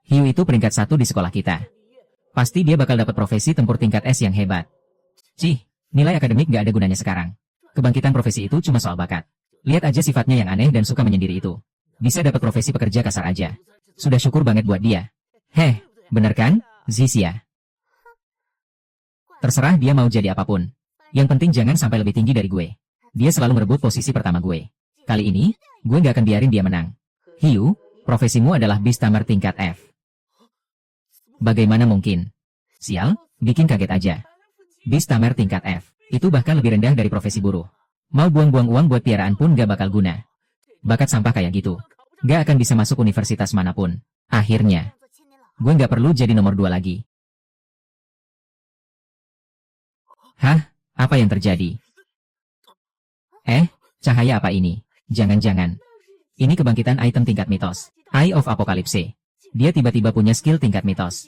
Hiu itu peringkat 1 di sekolah kita. Pasti dia bakal dapat profesi tempur tingkat S yang hebat. Cih, nilai akademik gak ada gunanya sekarang. Kebangkitan profesi itu cuma soal bakat. Lihat aja sifatnya yang aneh dan suka menyendiri itu. Bisa dapat profesi pekerja kasar aja. Sudah syukur banget buat dia. Heh, bener kan, Zixia? Terserah dia mau jadi apapun. Yang penting jangan sampai lebih tinggi dari gue. Dia selalu merebut posisi pertama gue. Kali ini, gue gak akan biarin dia menang. Hiu, profesimu adalah Beast Tamer tingkat F. Bagaimana mungkin? Sial, bikin kaget aja. Beast Tamer tingkat F, itu bahkan lebih rendah dari profesi buruh. Mau buang-buang uang buat piaraan pun gak bakal guna. Bakat sampah kayak gitu. Gak akan bisa masuk universitas manapun. Akhirnya, gue gak perlu jadi nomor 2 lagi. Hah? Apa yang terjadi? Cahaya apa ini? Jangan-jangan. Ini kebangkitan item tingkat mitos. Eye of Apocalypse. Dia tiba-tiba punya skill tingkat mitos.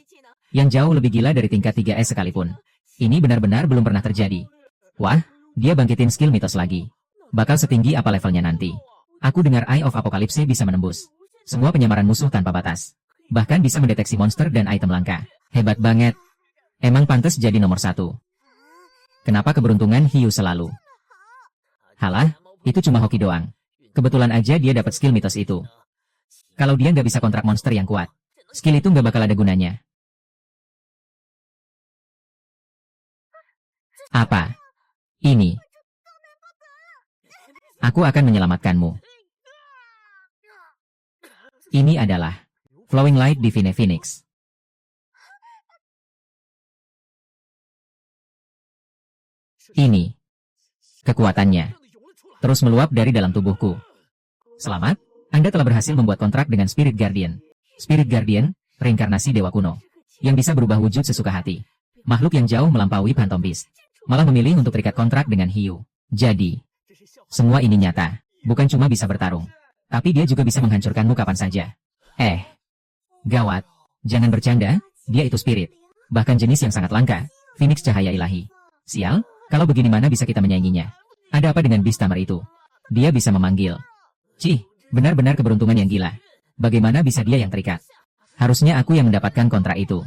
Yang jauh lebih gila dari tingkat 3S sekalipun. Ini benar-benar belum pernah terjadi. Wah, dia bangkitin skill mitos lagi. Bakal setinggi apa levelnya nanti? Aku dengar Eye of Apocalypse bisa menembus semua penyamaran musuh tanpa batas. Bahkan bisa mendeteksi monster dan item langka. Hebat banget. Emang pantas jadi nomor 1. Kenapa keberuntungan hiu selalu? Halah, itu cuma hoki doang. Kebetulan aja dia dapat skill mitos itu. Kalau dia nggak bisa kontrak monster yang kuat, skill itu nggak bakal ada gunanya. Apa? Ini. Aku akan menyelamatkanmu. Ini adalah Flowing Light Divine Phoenix. Ini. Kekuatannya terus meluap dari dalam tubuhku. Selamat, Anda telah berhasil membuat kontrak dengan Spirit Guardian. Spirit Guardian, reinkarnasi dewa kuno, yang bisa berubah wujud sesuka hati. Makhluk yang jauh melampaui Phantom Beast. Malah memilih untuk terikat kontrak dengan hiu. Jadi, semua ini nyata. Bukan cuma bisa bertarung, tapi dia juga bisa menghancurkanmu kapan saja. Gawat. Jangan bercanda, dia itu spirit. Bahkan jenis yang sangat langka, Phoenix cahaya ilahi. Sial, kalau begini mana bisa kita menyainginya? Ada apa dengan Beast Tamer itu? Dia bisa memanggil. Cih, benar-benar keberuntungan yang gila. Bagaimana bisa dia yang terikat? Harusnya aku yang mendapatkan kontrak itu.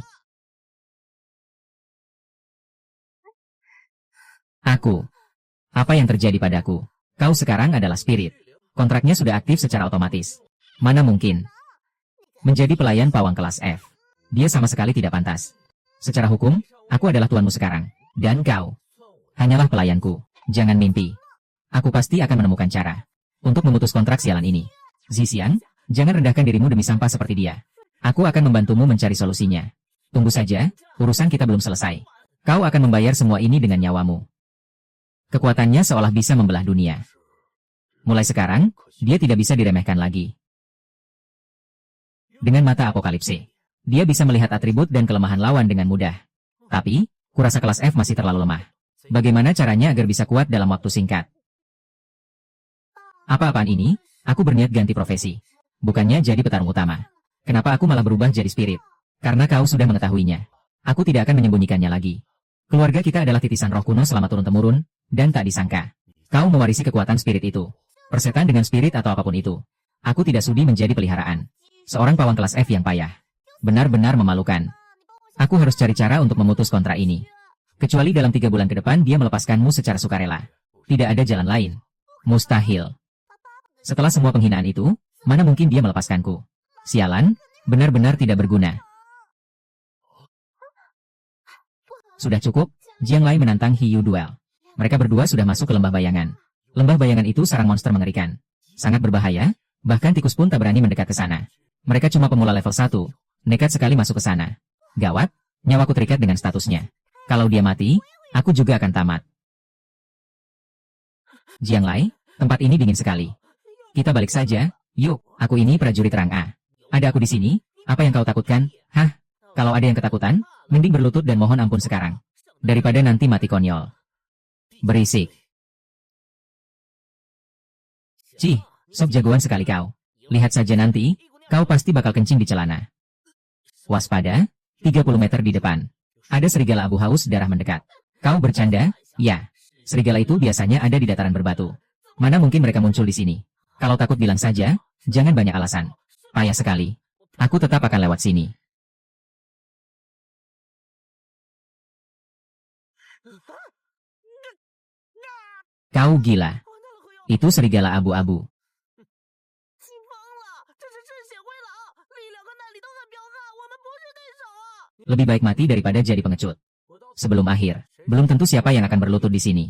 Aku. Apa yang terjadi padaku? Kau sekarang adalah spirit. Kontraknya sudah aktif secara otomatis. Mana mungkin? Menjadi pelayan pawang kelas F. Dia sama sekali tidak pantas. Secara hukum, aku adalah tuanmu sekarang. Dan kau hanyalah pelayanku. Jangan mimpi. Aku pasti akan menemukan cara untuk memutus kontrak sialan ini. Zixian, jangan rendahkan dirimu demi sampah seperti dia. Aku akan membantumu mencari solusinya. Tunggu saja, urusan kita belum selesai. Kau akan membayar semua ini dengan nyawamu. Kekuatannya seolah bisa membelah dunia. Mulai sekarang, dia tidak bisa diremehkan lagi. Dengan mata apokalipse, dia bisa melihat atribut dan kelemahan lawan dengan mudah. Tapi, kurasa kelas F masih terlalu lemah. Bagaimana caranya agar bisa kuat dalam waktu singkat? Apa-apaan ini? Aku berniat ganti profesi. Bukannya jadi petarung utama. Kenapa aku malah berubah jadi spirit? Karena kau sudah mengetahuinya. Aku tidak akan menyembunyikannya lagi. Keluarga kita adalah titisan roh kuno selama turun-temurun, dan tak disangka kau mewarisi kekuatan spirit itu. Persetan dengan spirit atau apapun itu. Aku tidak sudi menjadi peliharaan seorang pawang kelas F yang payah. Benar-benar memalukan. Aku harus cari cara untuk memutus kontrak ini. Kecuali dalam 3 bulan ke depan dia melepaskanmu secara sukarela. Tidak ada jalan lain. Mustahil. Setelah semua penghinaan itu, mana mungkin dia melepaskanku? Sialan, benar-benar tidak berguna. Sudah cukup, Jiang Lai menantang Hiu duel. Mereka berdua sudah masuk ke lembah bayangan. Lembah bayangan itu sarang monster mengerikan. Sangat berbahaya, bahkan tikus pun tak berani mendekat ke sana. Mereka cuma pemula level 1, nekat sekali masuk ke sana. Gawat, nyawaku terikat dengan statusnya. Kalau dia mati, aku juga akan tamat. Jiang Lai, tempat ini dingin sekali. Kita balik saja, yuk, aku ini prajurit rang A. Ada aku di sini, apa yang kau takutkan? Hah? Kalau ada yang ketakutan, mending berlutut dan mohon ampun sekarang. Daripada nanti mati konyol. Berisik. Cih, sok jagoan sekali kau. Lihat saja nanti, kau pasti bakal kencing di celana. Waspada, 30 meter di depan. Ada serigala abu haus darah mendekat. Kau bercanda? Ya. Serigala itu biasanya ada di dataran berbatu. Mana mungkin mereka muncul di sini? Kalau takut bilang saja, jangan banyak alasan. Payah sekali. Aku tetap akan lewat sini. Kau gila. Itu serigala abu-abu. Lebih baik mati daripada jadi pengecut. Sebelum akhir, belum tentu siapa yang akan berlutut di sini.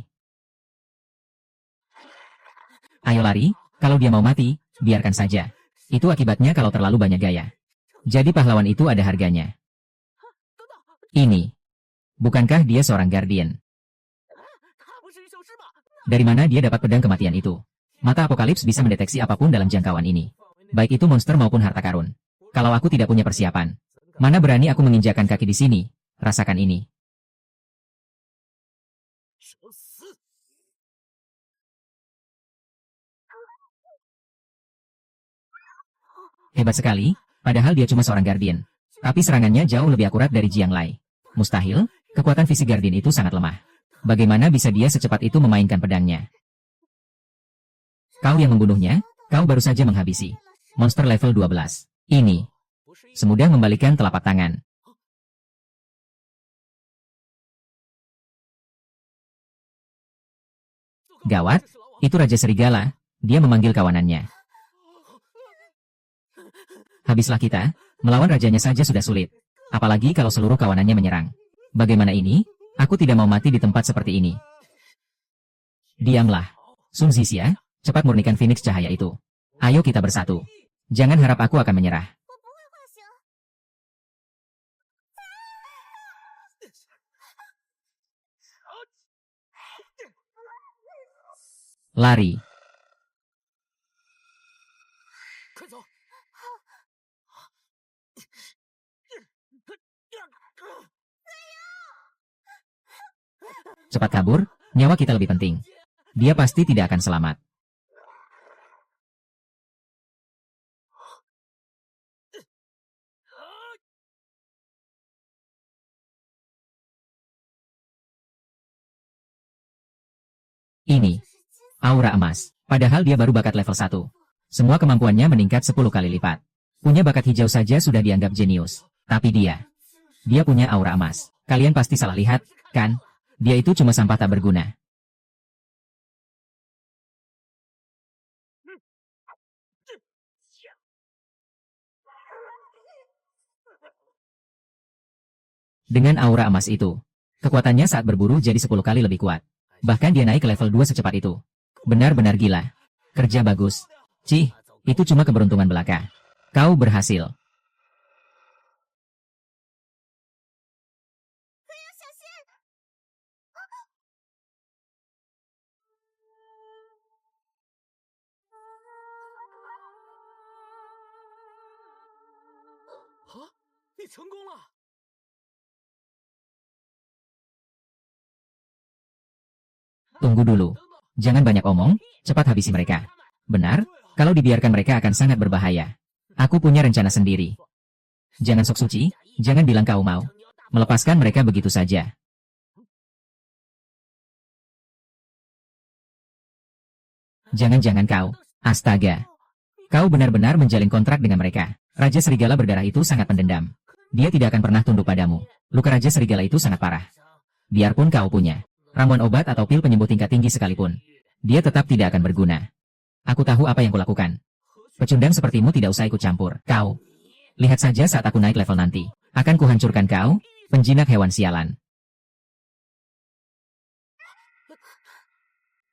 Ayo lari, kalau dia mau mati, biarkan saja. Itu akibatnya kalau terlalu banyak gaya. Jadi pahlawan itu ada harganya. Ini. Bukankah dia seorang guardian? Dari mana dia dapat pedang kematian itu? Mata Apokalips bisa mendeteksi apapun dalam jangkauan ini. Baik itu monster maupun harta karun. Kalau aku tidak punya persiapan, mana berani aku menginjakkan kaki di sini? Rasakan ini. Hebat sekali, padahal dia cuma seorang guardian. Tapi serangannya jauh lebih akurat dari Jiang Lai. Mustahil, kekuatan fisik guardian itu sangat lemah. Bagaimana bisa dia secepat itu memainkan pedangnya? Kau yang membunuhnya, kau baru saja menghabisi. Monster level 12. Ini. Semudah membalikan telapak tangan. Gawat, itu Raja Serigala, dia memanggil kawanannya. Habislah kita, melawan rajanya saja sudah sulit. Apalagi kalau seluruh kawanannya menyerang. Bagaimana ini? Aku tidak mau mati di tempat seperti ini. Diamlah. Sun Zixia, cepat murnikan Phoenix cahaya itu. Ayo kita bersatu. Jangan harap aku akan menyerah. Lari. Cepat kabur, nyawa kita lebih penting. Dia pasti tidak akan selamat. Ini. Aura emas. Padahal dia baru bakat level 1. Semua kemampuannya meningkat 10 kali lipat. Punya bakat hijau saja sudah dianggap jenius. Tapi dia punya aura emas. Kalian pasti salah lihat, kan? Dia itu cuma sampah tak berguna. Dengan aura emas itu, kekuatannya saat berburu jadi 10 kali lebih kuat. Bahkan dia naik ke level 2 secepat itu. Benar-benar gila. Kerja bagus. Cih, itu cuma keberuntungan belaka. Kau berhasil. Tunggu dulu. Jangan banyak omong, cepat habisi mereka. Benar, kalau dibiarkan mereka akan sangat berbahaya. Aku punya rencana sendiri. Jangan sok suci, jangan bilang kau mau melepaskan mereka begitu saja. Jangan-jangan kau, astaga. Kau benar-benar menjalin kontrak dengan mereka. Raja Serigala berdarah itu sangat pendendam. Dia tidak akan pernah tunduk padamu. Luka Raja Serigala itu sangat parah. Biarpun kau punya ramuan obat atau pil penyembuh tingkat tinggi sekalipun, dia tetap tidak akan berguna. Aku tahu apa yang kulakukan. Pecundang sepertimu tidak usah ikut campur. Kau, lihat saja saat aku naik level nanti. Akan kuhancurkan kau, penjinak hewan sialan.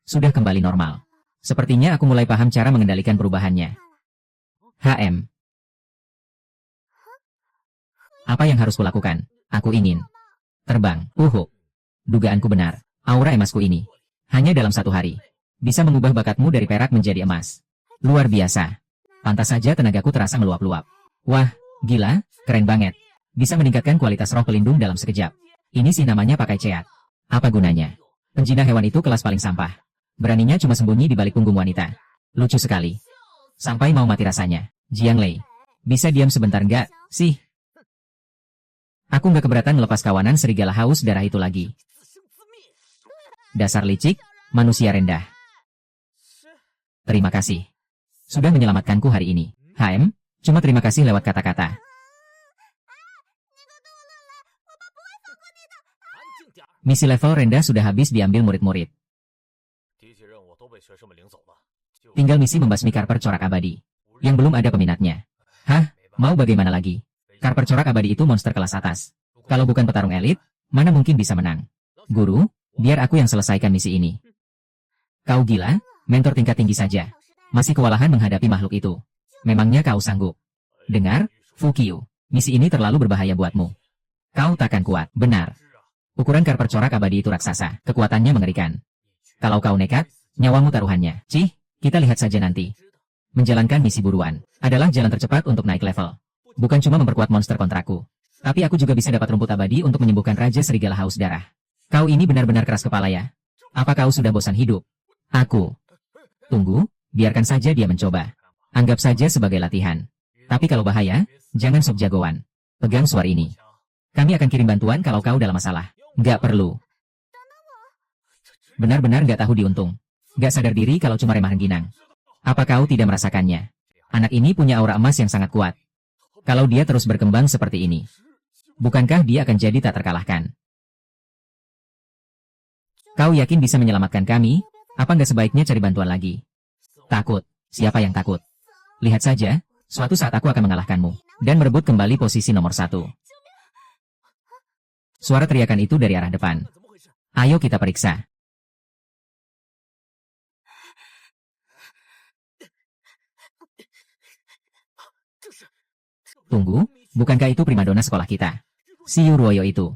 Sudah kembali normal. Sepertinya aku mulai paham cara mengendalikan perubahannya. HM. Apa yang harus kulakukan? Aku ingin terbang. Dugaanku benar. Aura emasku ini, hanya dalam 1 hari, bisa mengubah bakatmu dari perak menjadi emas. Luar biasa. Pantas saja tenagaku terasa meluap-luap. Wah, gila, keren banget. Bisa meningkatkan kualitas roh pelindung dalam sekejap. Ini sih namanya pakai ceat. Apa gunanya? Penjina hewan itu kelas paling sampah. Beraninya cuma sembunyi di balik punggung wanita. Lucu sekali. Sampai mau mati rasanya. Jiang Lei, bisa diam sebentar nggak sih? Aku nggak keberatan melepas kawanan serigala haus darah itu lagi. Dasar licik, manusia rendah. Terima kasih. Sudah menyelamatkanku hari ini. HM, Cuma terima kasih lewat kata-kata. Misi level rendah sudah habis diambil murid-murid. Tinggal misi membasmi Karper Corak Abadi, yang belum ada peminatnya. Hah? Mau bagaimana lagi? Karper Corak Abadi itu monster kelas atas. Kalau bukan petarung elit, mana mungkin bisa menang? Guru, biar aku yang selesaikan misi ini. Kau gila? Mentor tingkat tinggi saja. Masih kewalahan menghadapi makhluk itu. Memangnya kau sanggup? Dengar, Fukyu, misi ini terlalu berbahaya buatmu. Kau takkan kuat, benar. Ukuran Karper Corak Abadi itu raksasa, kekuatannya mengerikan. Kalau kau nekat, nyawamu taruhannya. Cih, kita lihat saja nanti. Menjalankan misi buruan adalah jalan tercepat untuk naik level. Bukan cuma memperkuat monster kontrakku, tapi aku juga bisa dapat rumput abadi untuk menyembuhkan Raja Serigala haus darah. Kau ini benar-benar keras kepala ya. Apa kau sudah bosan hidup? Aku. Tunggu, biarkan saja dia mencoba. Anggap saja sebagai latihan. Tapi kalau bahaya, jangan sok jagoan. Pegang suar ini. Kami akan kirim bantuan kalau kau dalam masalah. Nggak perlu. Benar-benar nggak tahu diuntung. Nggak sadar diri kalau cuma remah rengginang. Apa kau tidak merasakannya? Anak ini punya aura emas yang sangat kuat. Kalau dia terus berkembang seperti ini, bukankah dia akan jadi tak terkalahkan? Kau yakin bisa menyelamatkan kami? Apa nggak sebaiknya cari bantuan lagi? Takut? Siapa yang takut? Lihat saja, suatu saat aku akan mengalahkanmu, dan merebut kembali posisi nomor 1. Suara teriakan itu dari arah depan. Ayo kita periksa. Tunggu, bukankah itu primadona sekolah kita? Si Yuruoyo itu.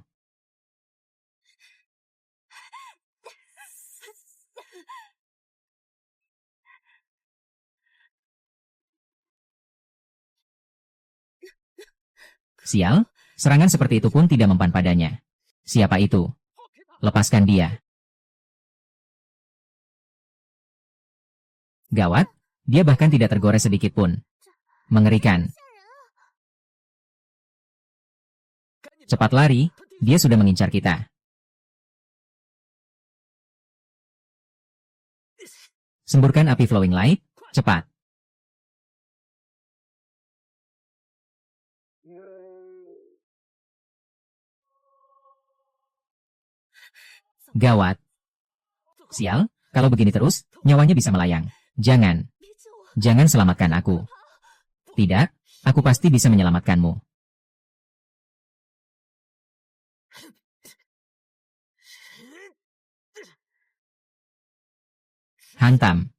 Sial, serangan seperti itu pun tidak mempan padanya. Siapa itu? Lepaskan dia. Gawat, dia bahkan tidak tergores sedikit pun. Mengerikan. Cepat lari, dia sudah mengincar kita. Semburkan api flowing light, cepat. Gawat. Sial, kalau begini terus, nyawanya bisa melayang. Jangan. Jangan selamatkan aku. Tidak, aku pasti bisa menyelamatkanmu. Hantam.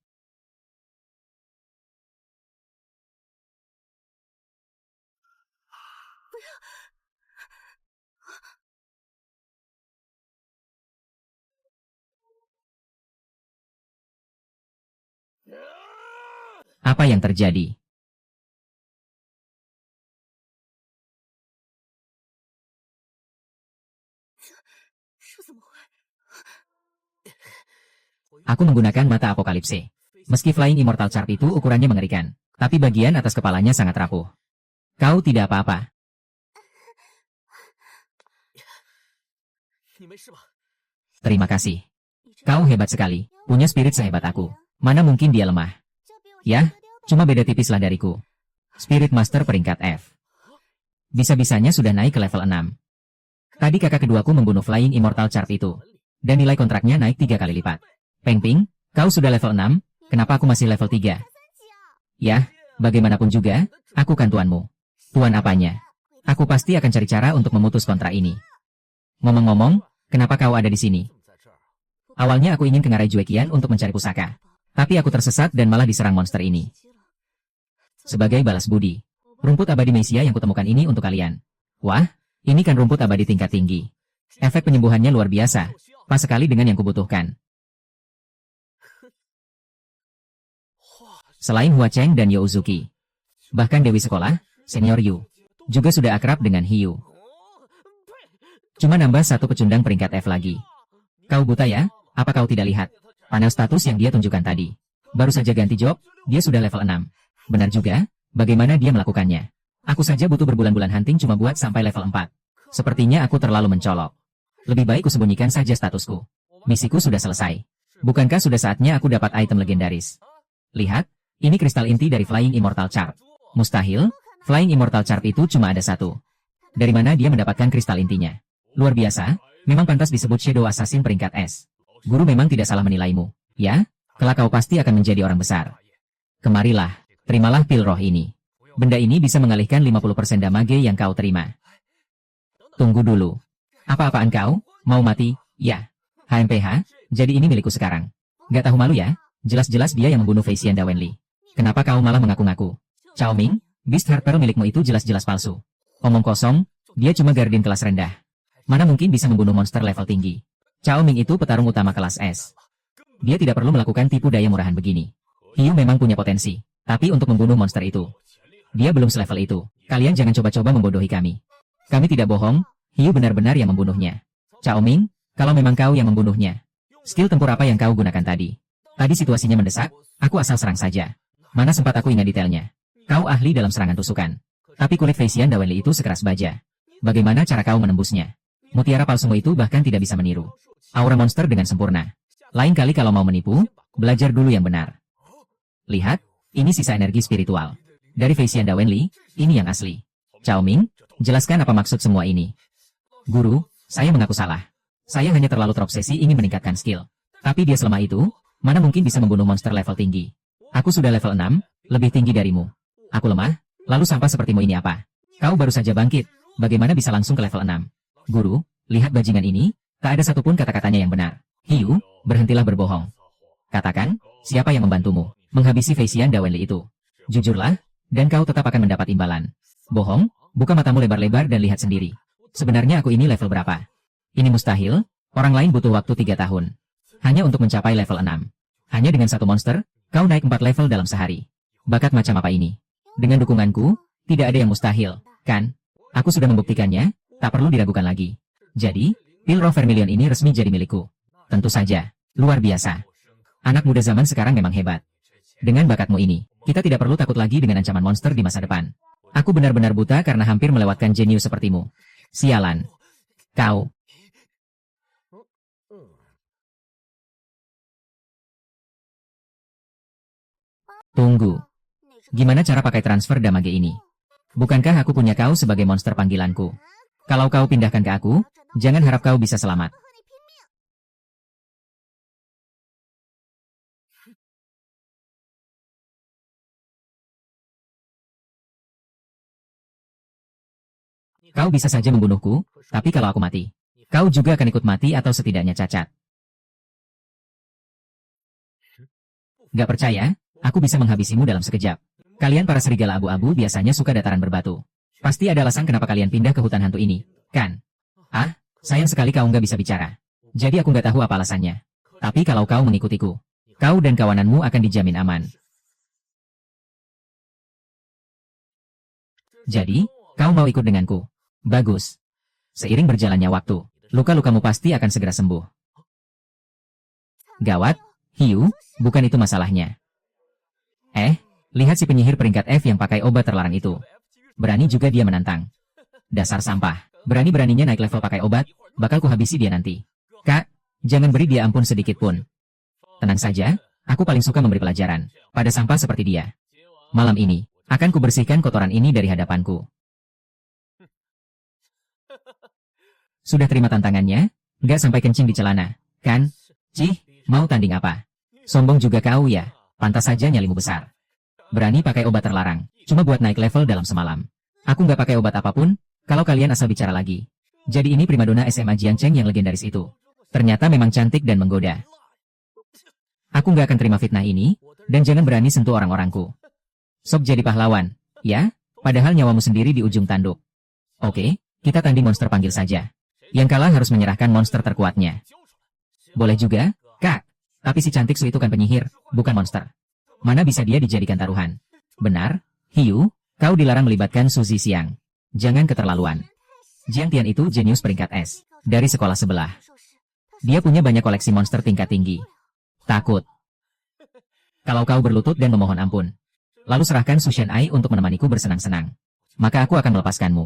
Apa yang terjadi? Aku menggunakan mata apokalipse. Meski Flying Immortal Charm itu ukurannya mengerikan, tapi bagian atas kepalanya sangat rapuh. Kau tidak apa-apa. Terima kasih. Kau hebat sekali, punya spirit sehebat aku. Mana mungkin dia lemah? Ya, cuma beda tipislah dariku. Spirit Master peringkat F. Bisa-bisanya sudah naik ke level 6. Tadi kakak keduaku membunuh Flying Immortal Charm itu, dan nilai kontraknya naik 3 kali lipat. Peng Ping, kau sudah level 6, kenapa aku masih level 3? Ya, bagaimanapun juga, aku kan tuanmu. Tuan apanya? Aku pasti akan cari cara untuk memutus kontrak ini. Ngomong-ngomong, kenapa kau ada di sini? Awalnya aku ingin ke Ngarai Juekian untuk mencari pusaka, tapi aku tersesat dan malah diserang monster ini. Sebagai balas budi, rumput abadi Mesia yang kutemukan ini untuk kalian. Wah, ini kan rumput abadi tingkat tinggi. Efek penyembuhannya luar biasa, pas sekali dengan yang kubutuhkan. Selain Hua Cheng dan Yo Uzuki, bahkan Dewi Sekolah, Senior Yu, juga sudah akrab dengan Hiyu. Cuma nambah satu pecundang peringkat F lagi. Kau buta ya? Apa kau tidak lihat? Panel status yang dia tunjukkan tadi. Baru saja ganti job, dia sudah level 6. Benar juga, bagaimana dia melakukannya? Aku saja butuh berbulan-bulan hunting cuma buat sampai level 4. Sepertinya aku terlalu mencolok. Lebih baik kusembunyikan saja statusku. Misiku sudah selesai. Bukankah sudah saatnya aku dapat item legendaris? Lihat, ini kristal inti dari Flying Immortal Charm. Mustahil, Flying Immortal Charp itu cuma ada satu. Dari mana dia mendapatkan kristal intinya? Luar biasa, memang pantas disebut Shadow Assassin peringkat S. Guru memang tidak salah menilaimu. Ya, kelak kau pasti akan menjadi orang besar. Kemarilah, terimalah pil roh ini. Benda ini bisa mengalihkan 50% damage yang kau terima. Tunggu dulu. Apa-apaan kau? Mau mati? Ya. HMPH, jadi ini milikku sekarang. Gak tahu malu ya? Jelas-jelas dia yang membunuh Fei Xian Da Wenli. Kenapa kau malah mengaku-ngaku? Cao Ming, Beast Heart Pearl milikmu itu jelas-jelas palsu. Omong kosong, dia cuma guardian kelas rendah. Mana mungkin bisa membunuh monster level tinggi? Cao Ming itu petarung utama kelas S. Dia tidak perlu melakukan tipu daya murahan begini. Hiu memang punya potensi, tapi untuk membunuh monster itu, dia belum selevel itu. Kalian jangan coba-coba membodohi kami. Kami tidak bohong, Hiu benar-benar yang membunuhnya. Cao Ming, kalau memang kau yang membunuhnya, skill tempur apa yang kau gunakan tadi? Tadi situasinya mendesak, aku asal serang saja. Mana sempat aku ingat detailnya. Kau ahli dalam serangan tusukan. Tapi kulit Fei Xian Da Wenli itu sekeras baja. Bagaimana cara kau menembusnya? Mutiara palsumu itu bahkan tidak bisa meniru aura monster dengan sempurna. Lain kali kalau mau menipu, belajar dulu yang benar. Lihat, ini sisa energi spiritual. Dari Fei Xian Da Wenli, ini yang asli. Cao Ming, jelaskan apa maksud semua ini. Guru, saya mengaku salah. Saya hanya terlalu terobsesi ingin meningkatkan skill. Tapi dia selama itu, mana mungkin bisa membunuh monster level tinggi. Aku sudah level 6, lebih tinggi darimu. Aku lemah, lalu sampah sepertimu ini apa? Kau baru saja bangkit, bagaimana bisa langsung ke level 6? Guru, lihat bajingan ini, tak ada satupun kata-katanya yang benar. Hiu, berhentilah berbohong. Katakan, siapa yang membantumu menghabisi Fei Xian Da Wenli itu? Jujurlah, dan kau tetap akan mendapat imbalan. Bohong, buka matamu lebar-lebar dan lihat sendiri. Sebenarnya aku ini level berapa? Ini mustahil, orang lain butuh waktu 3 tahun. Hanya untuk mencapai level 6. Hanya dengan satu monster, kau naik 4 level dalam sehari. Bakat macam apa ini? Dengan dukunganku, tidak ada yang mustahil, kan? Aku sudah membuktikannya, tak perlu diragukan lagi. Jadi, pil roh Vermilion ini resmi jadi milikku. Tentu saja, luar biasa. Anak muda zaman sekarang memang hebat. Dengan bakatmu ini, kita tidak perlu takut lagi dengan ancaman monster di masa depan. Aku benar-benar buta karena hampir melewatkan jenius sepertimu. Sialan. Kau. Tunggu. Gimana cara pakai transfer damage ini? Bukankah aku punya kau sebagai monster panggilanku? Kalau kau pindahkan ke aku, jangan harap kau bisa selamat. Kau bisa saja membunuhku, tapi kalau aku mati, kau juga akan ikut mati atau setidaknya cacat. Gak percaya? Aku bisa menghabisimu dalam sekejap. Kalian para serigala abu-abu biasanya suka dataran berbatu. Pasti ada alasan kenapa kalian pindah ke hutan hantu ini, kan? Ah, sayang sekali kau nggak bisa bicara. Jadi aku nggak tahu apa alasannya. Tapi kalau kau mengikutiku, kau dan kawananmu akan dijamin aman. Jadi, kau mau ikut denganku? Bagus. Seiring berjalannya waktu, luka-lukamu pasti akan segera sembuh. Gawat, Hiu, bukan itu masalahnya. Lihat si penyihir peringkat F yang pakai obat terlarang itu. Berani juga dia menantang. Dasar sampah, berani-beraninya naik level pakai obat, bakal kuhabisi dia nanti. Kak, jangan beri dia ampun sedikit pun. Tenang saja, aku paling suka memberi pelajaran pada sampah seperti dia. Malam ini, akan kubersihkan kotoran ini dari hadapanku. Sudah terima tantangannya? Nggak sampai kencing di celana, kan? Cih, mau tanding apa? Sombong juga kau ya, pantas saja nyalimu besar. Berani pakai obat terlarang, cuma buat naik level dalam semalam. Aku nggak pakai obat apapun, kalau kalian asal bicara lagi. Jadi ini primadona SMA Jiangcheng yang legendaris itu. Ternyata memang cantik dan menggoda. Aku nggak akan terima fitnah ini, dan jangan berani sentuh orang-orangku. Sok jadi pahlawan, ya? Padahal nyawamu sendiri di ujung tanduk. Oke, kita tanding monster panggil saja. Yang kalah harus menyerahkan monster terkuatnya. Boleh juga, Kak. Tapi si cantik Su itu kan penyihir, bukan monster. Mana bisa dia dijadikan taruhan? Benar, Hiu, kau dilarang melibatkan Suzy Xiang. Jangan keterlaluan. Jiang Tian itu jenius peringkat S, dari sekolah sebelah. Dia punya banyak koleksi monster tingkat tinggi. Takut. Kalau kau berlutut dan memohon ampun, lalu serahkan Su Shenai untuk menemaniku bersenang-senang, maka aku akan melepaskanmu.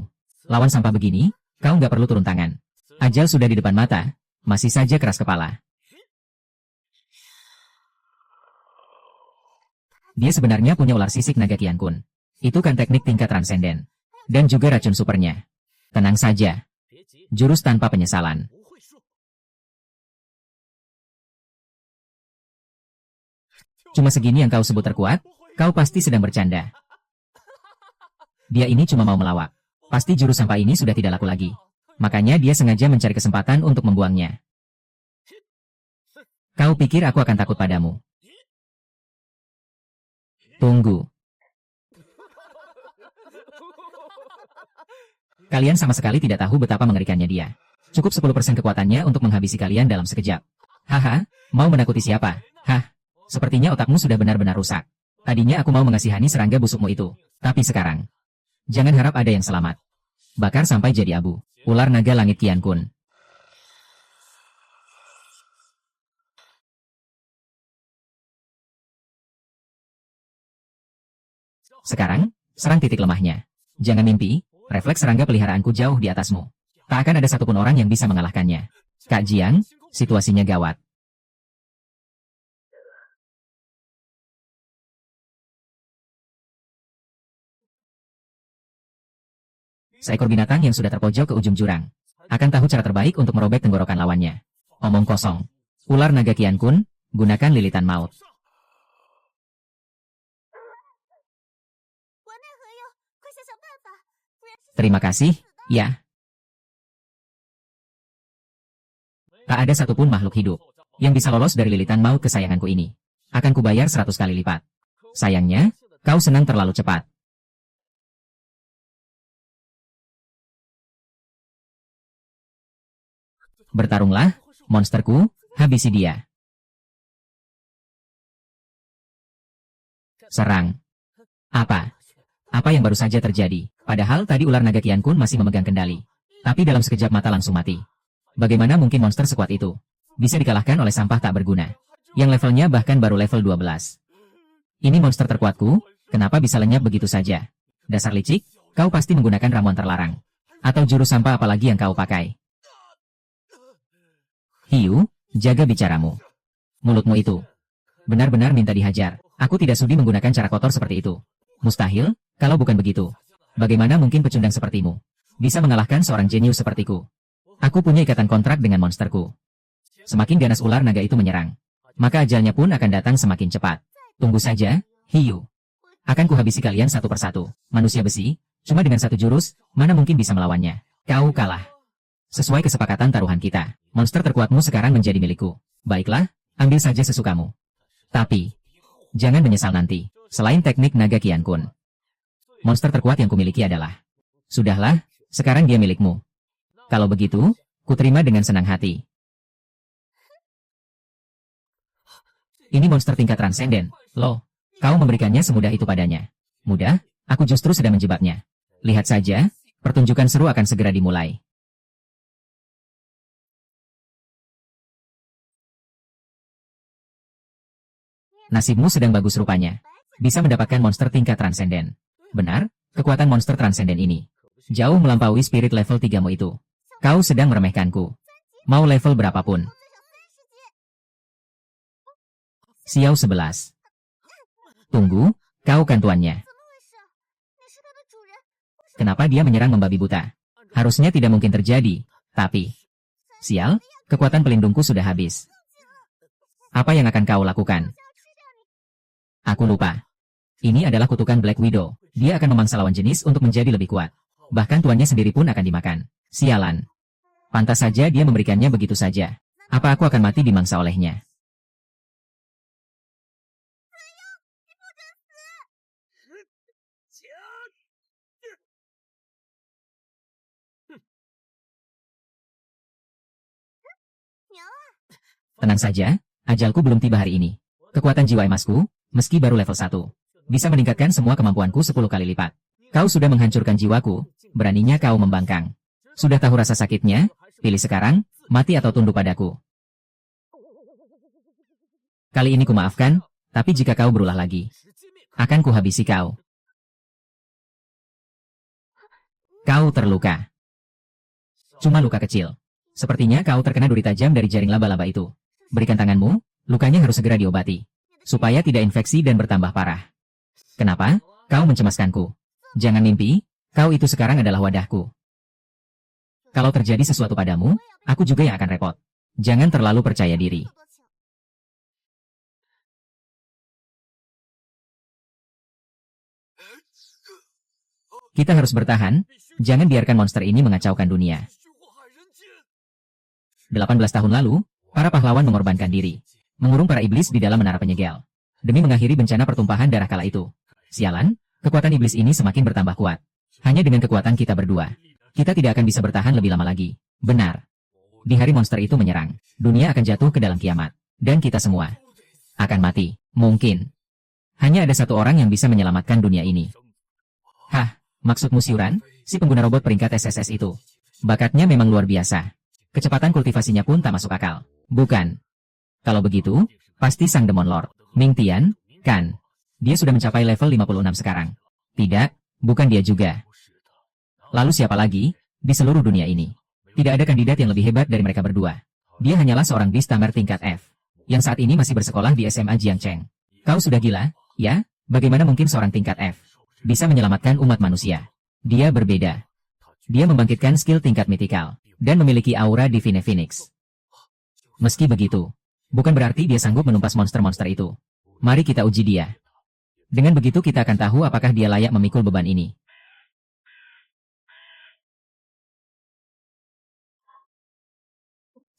Lawan sampah begini, kau nggak perlu turun tangan. Ajal sudah di depan mata, masih saja keras kepala. Dia sebenarnya punya ular sisik naga Qian Kun. Itu kan teknik tingkat transenden. Dan juga racun supernya. Tenang saja. Jurus tanpa penyesalan. Cuma segini yang kau sebut terkuat? Kau pasti sedang bercanda. Dia ini cuma mau melawak. Pasti jurus sampah ini sudah tidak laku lagi. Makanya dia sengaja mencari kesempatan untuk membuangnya. Kau pikir aku akan takut padamu? Tunggu. Kalian sama sekali tidak tahu betapa mengerikannya dia. Cukup 10% kekuatannya untuk menghabisi kalian dalam sekejap. Haha, mau menakuti siapa? Hah, sepertinya otakmu sudah benar-benar rusak. Tadinya aku mau mengasihani serangga busukmu itu. Tapi sekarang, jangan harap ada yang selamat. Bakar sampai jadi abu. Ular naga langit Qian Kun. Sekarang, serang titik lemahnya. Jangan mimpi, refleks serangga peliharaanku jauh di atasmu. Tak akan ada satupun orang yang bisa mengalahkannya. Kak Jiang, situasinya gawat. Seekor binatang yang sudah terpojok ke ujung jurang. Akan tahu cara terbaik untuk merobek tenggorokan lawannya. Omong kosong. Ular naga Qian Kun, gunakan lilitan maut. Terima kasih, ya. Tak ada satupun makhluk hidup yang bisa lolos dari lilitan maut kesayanganku ini. Akan kubayar 100 kali lipat. Sayangnya, kau senang terlalu cepat. Bertarunglah, monsterku, habisi dia. Serang. Apa? Apa yang baru saja terjadi? Padahal tadi ular naga Qian Kun masih memegang kendali. Tapi dalam sekejap mata langsung mati. Bagaimana mungkin monster sekuat itu bisa dikalahkan oleh sampah tak berguna? Yang levelnya bahkan baru level 12. Ini monster terkuatku, kenapa bisa lenyap begitu saja? Dasar licik, kau pasti menggunakan ramuan terlarang. Atau jurus sampah apalagi yang kau pakai? Hiu, jaga bicaramu. Mulutmu itu benar-benar minta dihajar. Aku tidak sudi menggunakan cara kotor seperti itu. Mustahil, kalau bukan begitu. Bagaimana mungkin pecundang sepertimu bisa mengalahkan seorang jenius sepertiku? Aku punya ikatan kontrak dengan monsterku. Semakin ganas ular naga itu menyerang, maka ajalnya pun akan datang semakin cepat. Tunggu saja, hiu. Akan kuhabisi kalian satu persatu. Manusia besi, cuma dengan satu jurus, mana mungkin bisa melawannya? Kau kalah. Sesuai kesepakatan taruhan kita, monster terkuatmu sekarang menjadi milikku. Baiklah, ambil saja sesukamu. Tapi, jangan menyesal nanti. Selain teknik naga Qian Kun, monster terkuat yang kumiliki adalah... Sudahlah, sekarang dia milikmu. Kalau begitu, kuterima dengan senang hati. Ini monster tingkat transenden. Loh, kau memberikannya semudah itu padanya. Mudah? Aku justru sedang menjebaknya. Lihat saja, pertunjukan seru akan segera dimulai. Nasibmu sedang bagus rupanya. Bisa mendapatkan monster tingkat transenden. Benar, kekuatan monster transenden ini jauh melampaui spirit level 3-mu itu. Kau sedang meremehkanku. Mau level berapapun. Xiao 11. Tunggu, kau kan tuannya. Kenapa dia menyerang membabi buta? Harusnya tidak mungkin terjadi, tapi... Sial, kekuatan pelindungku sudah habis. Apa yang akan kau lakukan? Aku lupa. Ini adalah kutukan Black Widow. Dia akan memangsa lawan jenis untuk menjadi lebih kuat. Bahkan tuannya sendiri pun akan dimakan. Sialan. Pantas saja dia memberikannya begitu saja. Apa aku akan mati dimangsa olehnya? Tenang saja, ajalku belum tiba hari ini. Kekuatan jiwa emasku, meski baru level 1, bisa meningkatkan semua kemampuanku 10 kali lipat. Kau sudah menghancurkan jiwaku, beraninya kau membangkang. Sudah tahu rasa sakitnya? Pilih sekarang, mati atau tunduk padaku. Kali ini kumaafkan, tapi jika kau berulah lagi, akan kuhabisi kau. Kau terluka. Cuma luka kecil. Sepertinya kau terkena duri tajam dari jaring laba-laba itu. Berikan tanganmu, lukanya harus segera diobati. Supaya tidak infeksi dan bertambah parah. Kenapa? Kau mencemaskanku. Jangan mimpi, kau itu sekarang adalah wadahku. Kalau terjadi sesuatu padamu, aku juga yang akan repot. Jangan terlalu percaya diri. Kita harus bertahan, jangan biarkan monster ini mengacaukan dunia. 18 tahun lalu, para pahlawan mengorbankan diri. Mengurung para iblis di dalam menara penyegel. Demi mengakhiri bencana pertumpahan darah kala itu. Sialan, kekuatan iblis ini semakin bertambah kuat. Hanya dengan kekuatan kita berdua, kita tidak akan bisa bertahan lebih lama lagi. Benar. Di hari monster itu menyerang, dunia akan jatuh ke dalam kiamat. Dan kita semua akan mati. Mungkin. Hanya ada satu orang yang bisa menyelamatkan dunia ini. Hah, maksudmu Siuran? Si pengguna robot peringkat SSS itu. Bakatnya memang luar biasa. Kecepatan kultivasinya pun tak masuk akal. Bukan. Kalau begitu, pasti sang Demon Lord. Ming Tian, kan? Dia sudah mencapai level 56 sekarang. Tidak, bukan dia juga. Lalu siapa lagi, di seluruh dunia ini? Tidak ada kandidat yang lebih hebat dari mereka berdua. Dia hanyalah seorang beast tamer tingkat F, yang saat ini masih bersekolah di SMA Jiangcheng. Kau sudah gila, ya? Bagaimana mungkin seorang tingkat F bisa menyelamatkan umat manusia? Dia berbeda. Dia membangkitkan skill tingkat mythical, dan memiliki aura Divine Phoenix. Meski begitu, bukan berarti dia sanggup menumpas monster-monster itu. Mari kita uji dia. Dengan begitu kita akan tahu apakah dia layak memikul beban ini.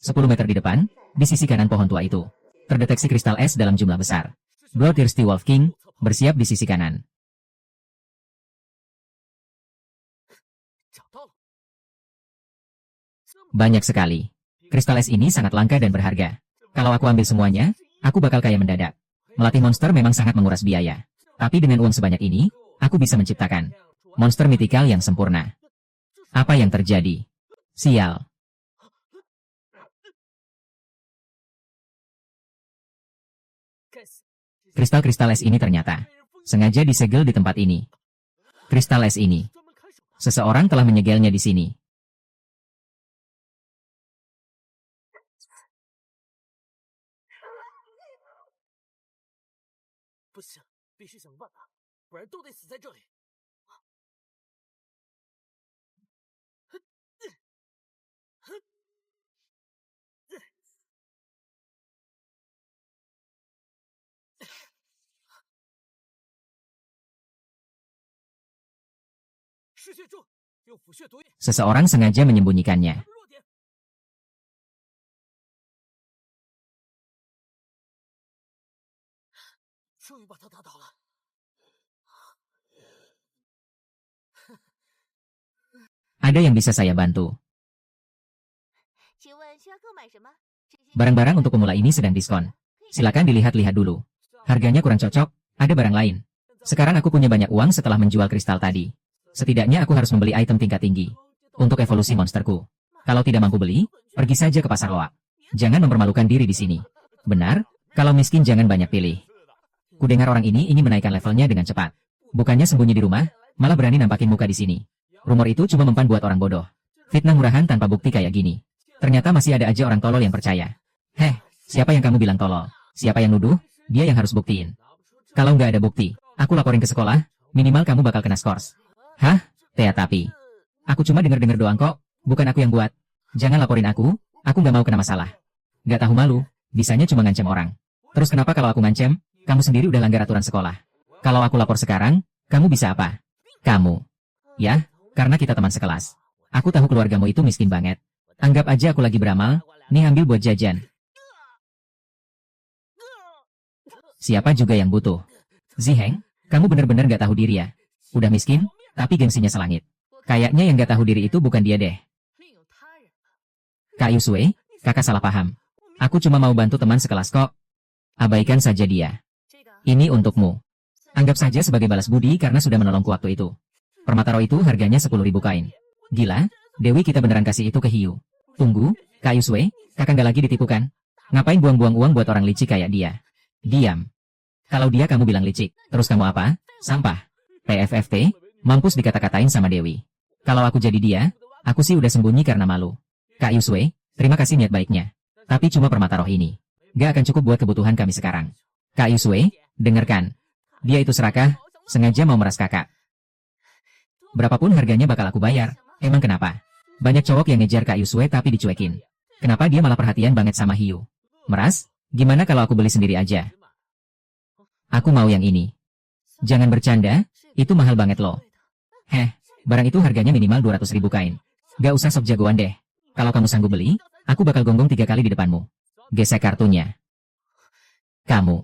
Sepuluh meter di depan, di sisi kanan pohon tua itu, terdeteksi kristal es dalam jumlah besar. Bloodthirsty Wolf King bersiap di sisi kanan. Banyak sekali. Kristal es ini sangat langka dan berharga. Kalau aku ambil semuanya, aku bakal kaya mendadak. Melatih monster memang sangat menguras biaya. Tapi dengan uang sebanyak ini, aku bisa menciptakan monster mythical yang sempurna. Apa yang terjadi? Sial. Kristal-kristal es ini ternyata sengaja disegel di tempat ini. Kristal es ini. Seseorang telah menyegelnya di sini. Seseorang sengaja menyembunyikannya. Ada yang bisa saya bantu? Barang-barang untuk pemula ini sedang diskon. Silakan dilihat-lihat dulu. Harganya kurang cocok, ada barang lain. Sekarang aku punya banyak uang setelah menjual kristal tadi. Setidaknya aku harus membeli item tingkat tinggi untuk evolusi monsterku. Kalau tidak mampu beli, pergi saja ke pasar loak. Jangan mempermalukan diri di sini. Benar, kalau miskin jangan banyak pilih. Kudengar orang ini ingin menaikkan levelnya dengan cepat. Bukannya sembunyi di rumah, malah berani nampakin muka di sini. Rumor itu cuma mempan buat orang bodoh. Fitnah murahan tanpa bukti kayak gini. Ternyata masih ada aja orang tolol yang percaya. Heh, siapa yang kamu bilang tolol? Siapa yang nuduh? Dia yang harus buktiin. Kalau nggak ada bukti, aku laporin ke sekolah, minimal kamu bakal kena skors. Hah? Tea tapi. Aku cuma denger-denger doang kok, bukan aku yang buat. Jangan laporin aku nggak mau kena masalah. Nggak tahu malu, bisanya cuma ngancem orang. Terus kenapa kalau aku ngancem, kamu sendiri udah langgar aturan sekolah? Kalau aku lapor sekarang, kamu bisa apa? Kamu. Ya, karena kita teman sekelas. Aku tahu keluargamu itu miskin banget. Anggap aja aku lagi beramal, nih ambil buat jajan. Siapa juga yang butuh? Ziheng, kamu bener-bener nggak tahu diri ya? Udah miskin, tapi gengsinya selangit. Kayaknya yang nggak tahu diri itu bukan dia deh. Kak Yusue, kakak salah paham. Aku cuma mau bantu teman sekelas kok. Abaikan saja dia. Ini untukmu. Anggap saja sebagai balas budi karena sudah menolongku waktu itu. Permata roh itu harganya 10.000 koin. Gila, Dewi kita beneran kasih itu ke Hiu. Tunggu, Kak Yusue, kakak nggak lagi ditipu kan? Ngapain buang-buang uang buat orang licik kayak dia? Diam. Kalau dia kamu bilang licik, terus kamu apa? Sampah. PFFT, mampus dikata-katain sama Dewi. Kalau aku jadi dia, aku sih udah sembunyi karena malu. Kak Yusue, terima kasih niat baiknya. Tapi cuma permata roh ini. Gak akan cukup buat kebutuhan kami sekarang. Kak Yusue, dengarkan. Dia itu serakah, Sengaja mau meras kakak. Berapapun harganya bakal aku bayar. Emang kenapa? Banyak cowok yang ngejar Kak Yusue tapi dicuekin. Kenapa dia malah perhatian banget sama Hiu? Meras? Gimana kalau aku beli sendiri aja? Aku mau yang ini. Jangan bercanda, itu mahal banget loh. Heh, barang itu harganya minimal 200.000 kain. Gak usah sok jagoan deh. Kalau kamu sanggup beli, aku bakal gonggong 3 kali di depanmu. Gesek kartunya. Kamu.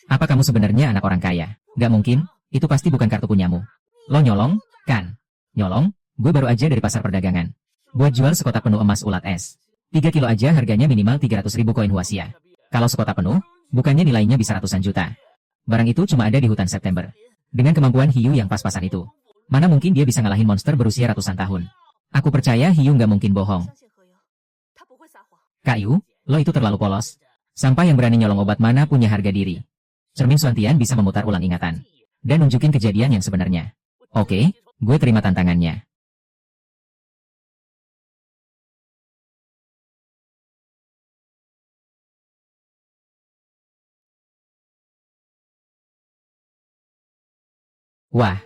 Apa kamu sebenarnya anak orang kaya? Gak mungkin, itu pasti bukan kartu punyamu. Lo nyolong, kan? Nyolong? Gue baru aja dari pasar perdagangan. Buat jual sekotak penuh emas ulat es. 3 kilo aja harganya minimal 300.000 koin huasia. Kalau sekotak penuh, bukannya nilainya bisa ratusan juta. Barang itu cuma ada di hutan September. Dengan kemampuan Hiu yang pas-pasan itu, mana mungkin dia bisa ngalahin monster berusia ratusan tahun. Aku percaya Hiu nggak mungkin bohong. Kak Yu, lo itu terlalu polos. Sampah yang berani nyolong obat mana punya harga diri. Cermin Suantian bisa memutar ulang ingatan. Dan nunjukin kejadian yang sebenarnya. Oke, gue terima tantangannya. Wah,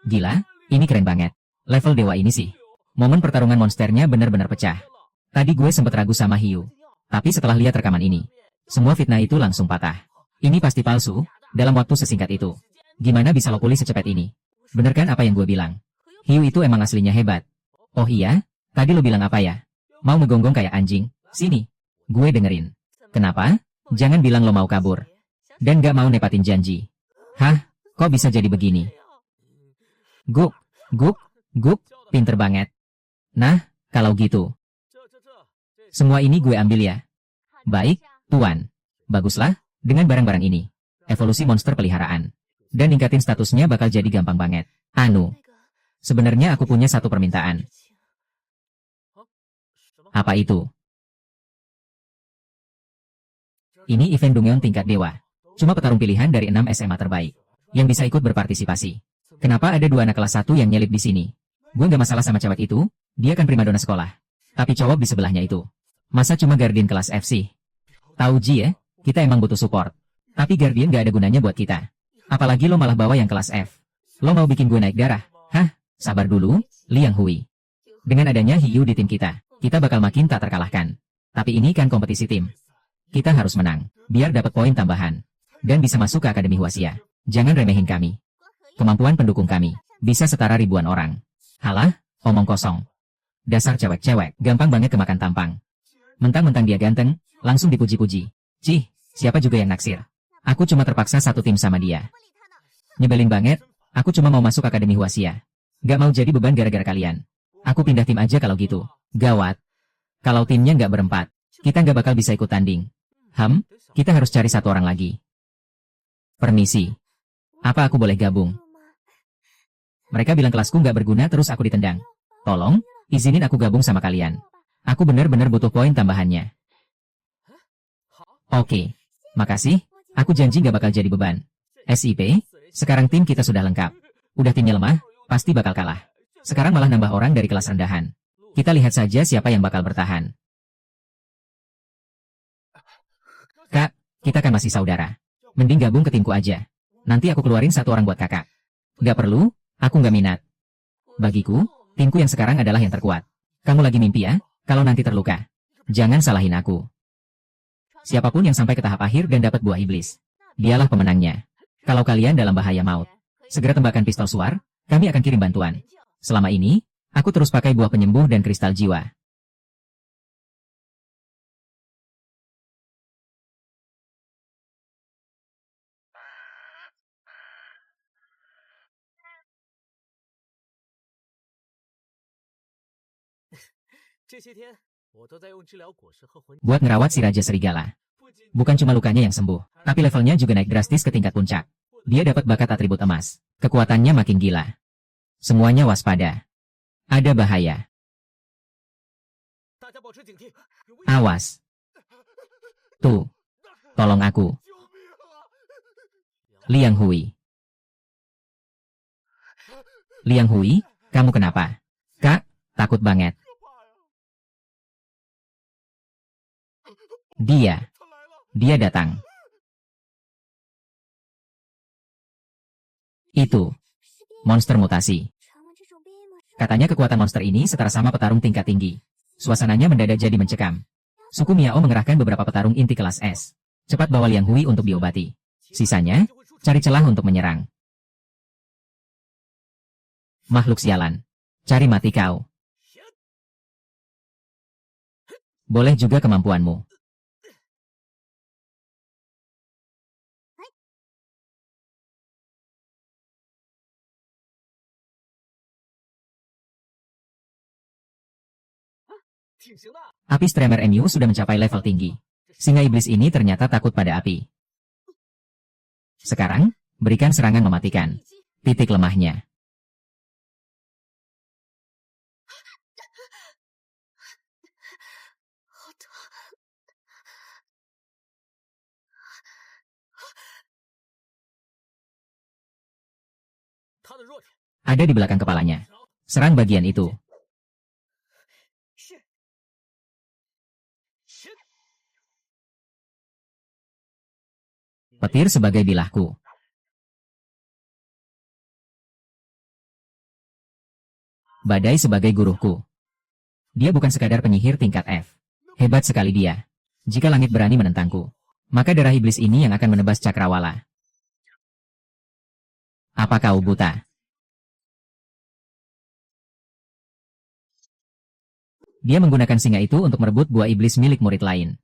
gila, ini keren banget. Level dewa ini sih. Momen pertarungan monsternya benar-benar pecah. Tadi gue sempat ragu sama Hiu. Tapi setelah lihat rekaman ini, semua fitnah itu langsung patah. Ini pasti palsu, dalam waktu sesingkat itu. Gimana bisa lo pulih secepat ini? Bener kan apa yang gue bilang? Hiu itu emang aslinya hebat. Oh iya? Tadi lo bilang apa ya? Mau ngegonggong kayak anjing? Sini. Gue dengerin. Kenapa? Jangan bilang lo mau kabur. Dan gak mau nepatin janji. Hah? Kok bisa jadi begini? Guk, guk, guk, pinter banget. Nah, kalau gitu. Semua ini gue ambil ya. Baik, Tuan. Baguslah, dengan barang-barang ini. Evolusi monster peliharaan. Dan ningkatin statusnya bakal jadi gampang banget. Anu. Sebenarnya aku punya satu permintaan. Apa itu? Ini event Dungeon tingkat dewa. Cuma petarung pilihan dari 6 SMA terbaik yang bisa ikut berpartisipasi. Kenapa ada 2 anak kelas 1 yang nyelip di sini? Gue gak masalah sama cewek itu, dia kan primadona sekolah. Tapi cowok di sebelahnya itu. Masa cuma Guardian kelas F sih? Tahu Ji ya, kita emang butuh support. Tapi Guardian gak ada gunanya buat kita. Apalagi lo malah bawa yang kelas F. Lo mau bikin gue naik darah? Hah? Sabar dulu, Liang Hui. Dengan adanya Hiu di tim kita bakal makin tak terkalahkan. Tapi ini kan kompetisi tim. Kita harus menang, biar dapat poin tambahan. Dan bisa masuk ke Akademi Huasia. Jangan remehin kami. Kemampuan pendukung kami bisa setara ribuan orang. Halah, omong kosong. Dasar cewek-cewek, gampang banget kemakan tampang. Mentang-mentang dia ganteng, langsung dipuji-puji. Cih, siapa juga yang naksir? Aku cuma terpaksa satu tim sama dia. Nyebelin banget, aku cuma mau masuk Akademi Huasia. Gak mau jadi beban gara-gara kalian. Aku pindah tim aja kalau gitu. Gawat. Kalau timnya nggak berempat, kita nggak bakal bisa ikut tanding. Kita harus cari satu orang lagi. Permisi. Apa aku boleh gabung? Mereka bilang kelasku nggak berguna terus aku ditendang. Tolong, izinin aku gabung sama kalian. Aku benar-benar butuh poin tambahannya. Oke. Makasih, aku janji nggak bakal jadi beban. SIP, sekarang tim kita sudah lengkap. Udah timnya lemah, pasti bakal kalah. Sekarang malah nambah orang dari kelas rendahan. Kita lihat saja siapa yang bakal bertahan. Kak, kita kan masih saudara. Mending gabung ke timku aja. Nanti aku keluarin satu orang buat kakak. Gak perlu, aku gak minat. Bagiku, timku yang sekarang adalah yang terkuat. Kamu lagi mimpi ya, kalau nanti terluka. Jangan salahin aku. Siapapun yang sampai ke tahap akhir dan dapat buah iblis, dialah pemenangnya. Kalau kalian dalam bahaya maut, segera tembakkan pistol suar, kami akan kirim bantuan. Selama ini, aku terus pakai buah penyembuh dan kristal jiwa. Buat ngerawat si Raja Serigala. Bukan cuma lukanya yang sembuh, tapi levelnya juga naik drastis ke tingkat puncak. Dia dapat bakat atribut emas. Kekuatannya makin gila. Semuanya waspada. Ada bahaya. Awas. Tuh. Tolong aku. Liang Hui. Liang Hui, kamu kenapa? Kak, takut banget. Dia datang. Itu, monster mutasi. Katanya kekuatan monster ini setara sama petarung tingkat tinggi. Suasananya mendadak jadi mencekam. Suku Miao mengerahkan beberapa petarung inti kelas S. Cepat bawa Liang Hui untuk diobati. Sisanya, cari celah untuk menyerang. Makhluk sialan. Cari mati kau. Boleh juga kemampuanmu. Api Streamer MU sudah mencapai level tinggi. Singa iblis ini ternyata takut pada api. Sekarang, berikan serangan mematikan. Titik lemahnya. Ada di belakang kepalanya. Serang bagian itu. Petir sebagai bilahku. Badai sebagai guruku. Dia bukan sekadar penyihir tingkat F. Hebat sekali dia. Jika langit berani menentangku, maka darah iblis ini yang akan menebas cakrawala. Apa kau buta? Dia menggunakan singa itu untuk merebut buah iblis milik murid lain.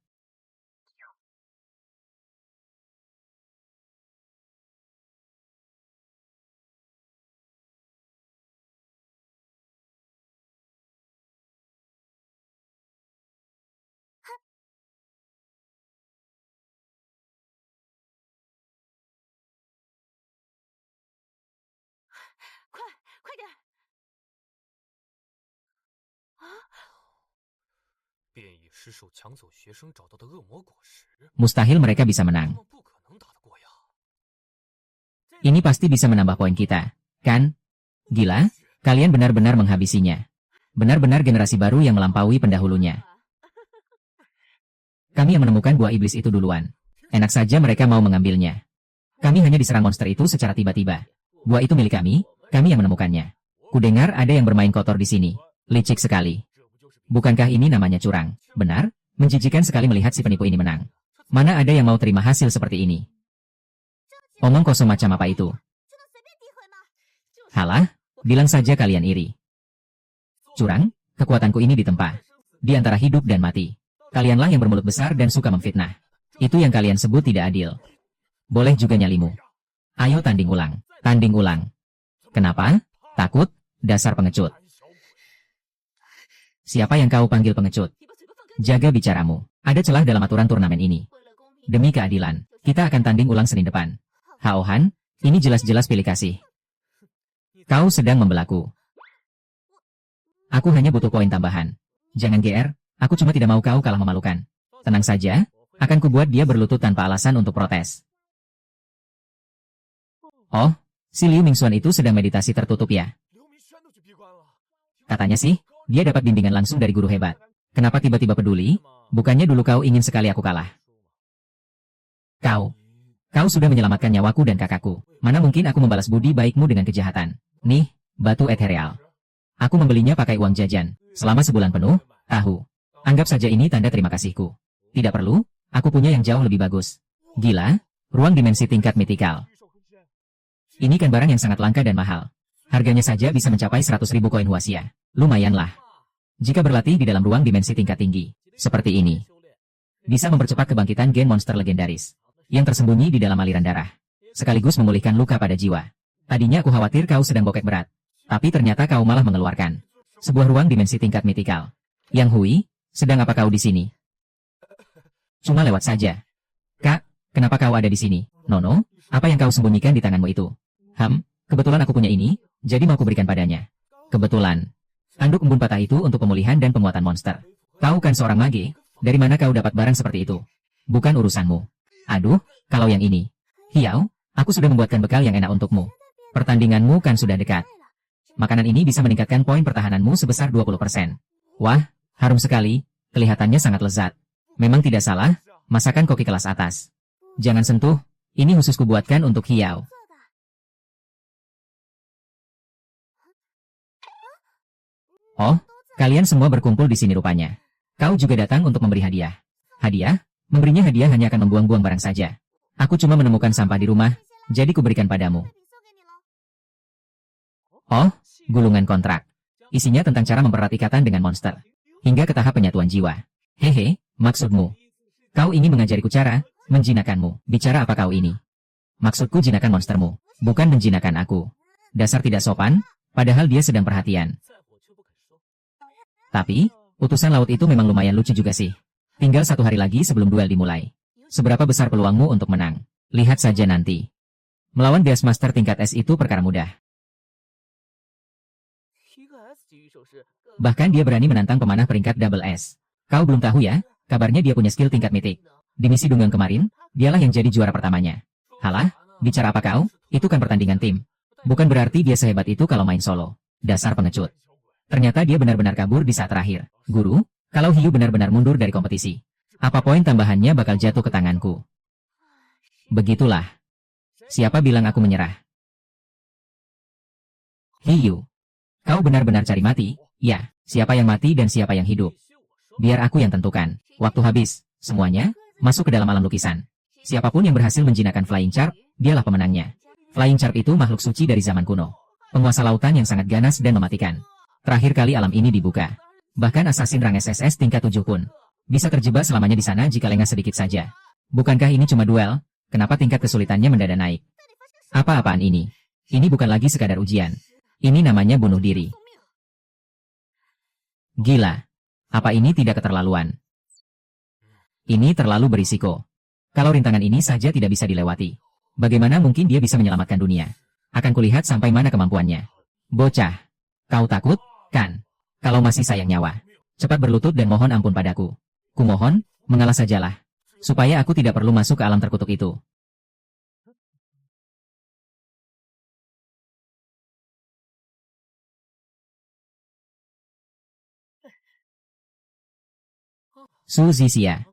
Mustahil mereka bisa menang. Ini pasti bisa menambah poin kita, kan? Gila, kalian benar-benar menghabisinya. Benar-benar generasi baru yang melampaui pendahulunya. Kami yang menemukan buah iblis itu duluan. Enak saja mereka mau mengambilnya. Kami hanya diserang monster itu secara tiba-tiba. Buah itu milik kami yang menemukannya. Kudengar ada yang bermain kotor di sini. Licik sekali. Bukankah ini namanya curang? Benar? Menjijikan sekali melihat si penipu ini menang. Mana ada yang mau terima hasil seperti ini? Omong kosong macam apa itu? Halah, bilang saja kalian iri. Curang, kekuatanku ini ditempa. Di antara hidup dan mati. Kalianlah yang bermulut besar dan suka memfitnah. Itu yang kalian sebut tidak adil. Boleh juga nyalimu. Ayo tanding ulang. Tanding ulang. Kenapa? Takut? Dasar pengecut. Siapa yang kau panggil pengecut? Jaga bicaramu. Ada celah dalam aturan turnamen ini. Demi keadilan, kita akan tanding ulang Senin depan. Haohan, ini jelas-jelas pilih kasih. Kau sedang membelaku. Aku hanya butuh poin tambahan. Jangan GR, aku cuma tidak mau kau kalah memalukan. Tenang saja, akan kubuat dia berlutut tanpa alasan untuk protes. Oh, si Liu Mingxuan itu sedang meditasi tertutup ya? Katanya sih, dia dapat bimbingan langsung dari guru hebat. Kenapa tiba-tiba peduli? Bukannya dulu kau ingin sekali aku kalah. Kau sudah menyelamatkan nyawaku dan kakakku. Mana mungkin aku membalas budi baikmu dengan kejahatan. Nih, batu ethereal. Aku membelinya pakai uang jajan. Selama sebulan penuh, tahu. Anggap saja ini tanda terima kasihku. Tidak perlu, aku punya yang jauh lebih bagus. Gila, ruang dimensi tingkat mitikal. Ini kan barang yang sangat langka dan mahal. Harganya saja bisa mencapai 100.000 koin huasia. Lumayanlah. Jika berlatih di dalam ruang dimensi tingkat tinggi, seperti ini, bisa mempercepat kebangkitan gen monster legendaris yang tersembunyi di dalam aliran darah, sekaligus memulihkan luka pada jiwa. Tadinya aku khawatir kau sedang bokek berat, tapi ternyata kau malah mengeluarkan sebuah ruang dimensi tingkat mitikal. Yang Hui, sedang apa kau di sini? Cuma lewat saja. Kak, kenapa kau ada di sini? Nono, apa yang kau sembunyikan di tanganmu itu? Kebetulan aku punya ini, jadi mau kuberikan padanya. Kebetulan. Tanduk embun patah itu untuk pemulihan dan penguatan monster. Kau kan seorang mage, dari mana kau dapat barang seperti itu? Bukan urusanmu. Aduh, kalau yang ini. Hiao, aku sudah membuatkan bekal yang enak untukmu. Pertandinganmu kan sudah dekat. Makanan ini bisa meningkatkan poin pertahananmu sebesar 20%. Wah, harum sekali, kelihatannya sangat lezat. Memang tidak salah, masakan koki kelas atas. Jangan sentuh, ini khusus kubuatkan untuk Hiao. Oh, kalian semua berkumpul di sini rupanya. Kau juga datang untuk memberi hadiah. Hadiah? Memberinya hadiah hanya akan membuang-buang barang saja. Aku cuma menemukan sampah di rumah, jadi kuberikan padamu. Oh, gulungan kontrak. Isinya tentang cara mempererat ikatan dengan monster. Hingga ke tahap penyatuan jiwa. Hehe, maksudmu. Kau ingin mengajariku cara, menjinakkanmu. Bicara apa kau ini? Maksudku jinakan monstermu, bukan menjinakkan aku. Dasar tidak sopan, padahal dia sedang perhatian. Tapi, utusan laut itu memang lumayan lucu juga sih. Tinggal 1 hari lagi sebelum duel dimulai. Seberapa besar peluangmu untuk menang? Lihat saja nanti. Melawan Beastmaster tingkat S itu perkara mudah. Bahkan dia berani menantang pemanah peringkat double S. Kau belum tahu ya, kabarnya dia punya skill tingkat mitik. Di misi Dunggang kemarin, dialah yang jadi juara pertamanya. Halah, bicara apa kau? Itu kan pertandingan tim. Bukan berarti dia sehebat itu kalau main solo. Dasar pengecut. Ternyata dia benar-benar kabur di saat terakhir. Guru, kalau Hiu benar-benar mundur dari kompetisi, apa poin tambahannya bakal jatuh ke tanganku? Begitulah. Siapa bilang aku menyerah? Hiu, kau benar-benar cari mati? Ya, siapa yang mati dan siapa yang hidup? Biar aku yang tentukan. Waktu habis, semuanya, masuk ke dalam alam lukisan. Siapapun yang berhasil menjinakkan Flying Charp, dialah pemenangnya. Flying Charp itu makhluk suci dari zaman kuno. Penguasa lautan yang sangat ganas dan mematikan. Terakhir kali alam ini dibuka. Bahkan assassin rang SSS tingkat 7 pun bisa terjebak selamanya di sana jika lengah sedikit saja. Bukankah ini cuma duel? Kenapa tingkat kesulitannya mendadak naik? Apa-apaan ini? Ini bukan lagi sekadar ujian. Ini namanya bunuh diri. Gila. Apa ini tidak keterlaluan? Ini terlalu berisiko. Kalau rintangan ini saja tidak bisa dilewati, bagaimana mungkin dia bisa menyelamatkan dunia? Akan kulihat sampai mana kemampuannya. Bocah, kau takut, kan? Kalau masih sayang nyawa, cepat berlutut dan mohon ampun padaku. Kumohon, mengalah sajalah, supaya aku tidak perlu masuk ke alam terkutuk itu. Su Zixia,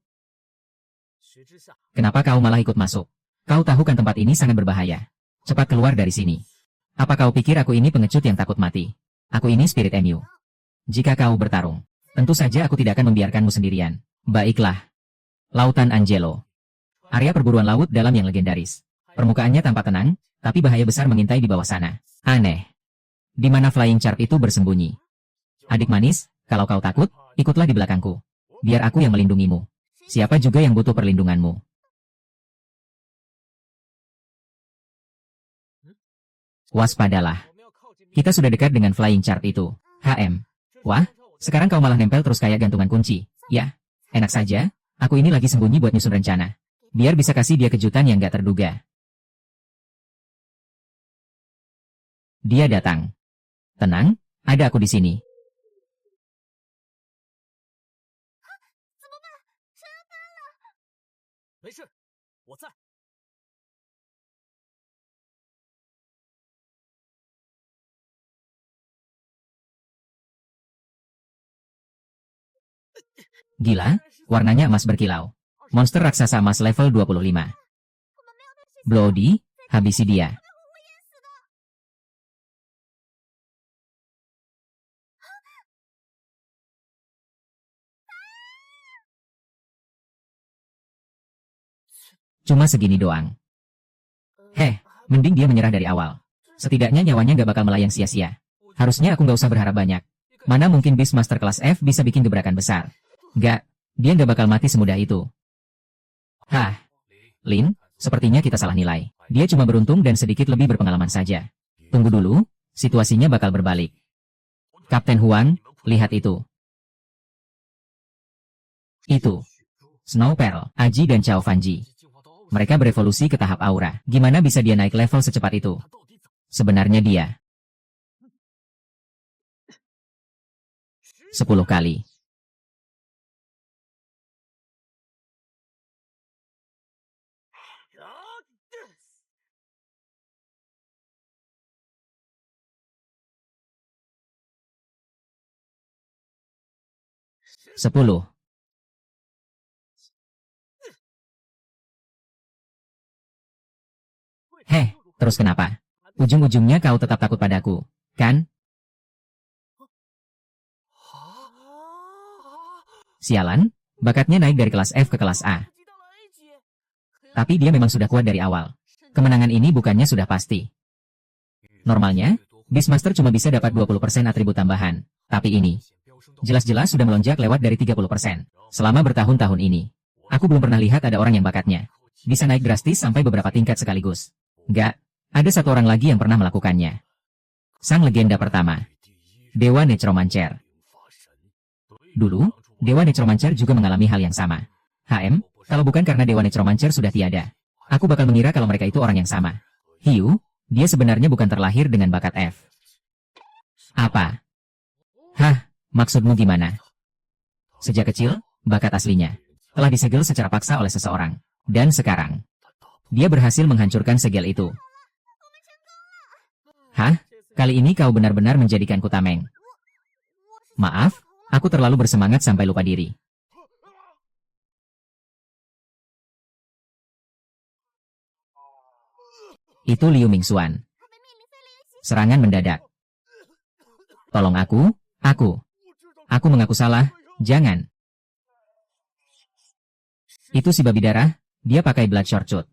kenapa kau malah ikut masuk? Kau tahu kan tempat ini sangat berbahaya. Cepat keluar dari sini. Apa kau pikir aku ini pengecut yang takut mati? Aku ini Spirit Emu. Jika kau bertarung, tentu saja aku tidak akan membiarkanmu sendirian. Baiklah. Lautan Angelo. Area perburuan laut dalam yang legendaris. Permukaannya tampak tenang, tapi bahaya besar mengintai di bawah sana. Aneh. Di mana Flying Charp itu bersembunyi? Adik manis, kalau kau takut, ikutlah di belakangku. Biar aku yang melindungimu. Siapa juga yang butuh perlindunganmu? Waspadalah. Kita sudah dekat dengan Flying Charp itu. HM. Wah, sekarang kau malah nempel terus kayak gantungan kunci. Ya, enak saja. Aku ini lagi sembunyi buat nyusun rencana. Biar bisa kasih dia kejutan yang gak terduga. Dia datang. Tenang, ada aku di sini. Gila, warnanya emas berkilau. Monster raksasa emas level 25. Bloody, habisi dia. Cuma segini doang. Heh, mending dia menyerah dari awal. Setidaknya nyawanya gak bakal melayang sia-sia. Harusnya aku gak usah berharap banyak. Mana mungkin Beastmaster kelas F bisa bikin gebrakan besar. Gak, dia gak bakal mati semudah itu. Hah, Lin, sepertinya kita salah nilai. Dia cuma beruntung dan sedikit lebih berpengalaman saja. Tunggu dulu, situasinya bakal berbalik. Kapten Huang, lihat itu. Itu. Snow Pearl, Aji dan Chao Fanji. Mereka berevolusi ke tahap aura. Gimana bisa dia naik level secepat itu? Sebenarnya dia 10 kali. Sepuluh. Heh, terus kenapa? Ujung-ujungnya kau tetap takut padaku, kan? Sialan, bakatnya naik dari kelas F ke kelas A. Tapi dia memang sudah kuat dari awal. Kemenangan ini bukannya sudah pasti. Normalnya, Beastmaster cuma bisa dapat 20% atribut tambahan. Tapi ini, jelas-jelas sudah melonjak lewat dari 30%. Selama bertahun-tahun ini, aku belum pernah lihat ada orang yang bakatnya bisa naik drastis sampai beberapa tingkat sekaligus. Enggak, ada satu orang lagi yang pernah melakukannya. Sang legenda pertama, Dewa Necromancer. Dulu, Dewa Necromancer juga mengalami hal yang sama. Kalau bukan karena Dewa Necromancer sudah tiada, aku bakal mengira kalau mereka itu orang yang sama. Hiu, dia sebenarnya bukan terlahir dengan bakat F. Apa? Hah, maksudmu gimana? Sejak kecil, bakat aslinya telah disegel secara paksa oleh seseorang. Dan sekarang, dia berhasil menghancurkan segel itu. Hah? Kali ini kau benar-benar menjadikanku tameng. Maaf, aku terlalu bersemangat sampai lupa diri. Itu Liu Mingxuan. Serangan mendadak. Tolong aku. Aku mengaku salah, jangan. Itu si babi darah, dia pakai Bloodshot Cut.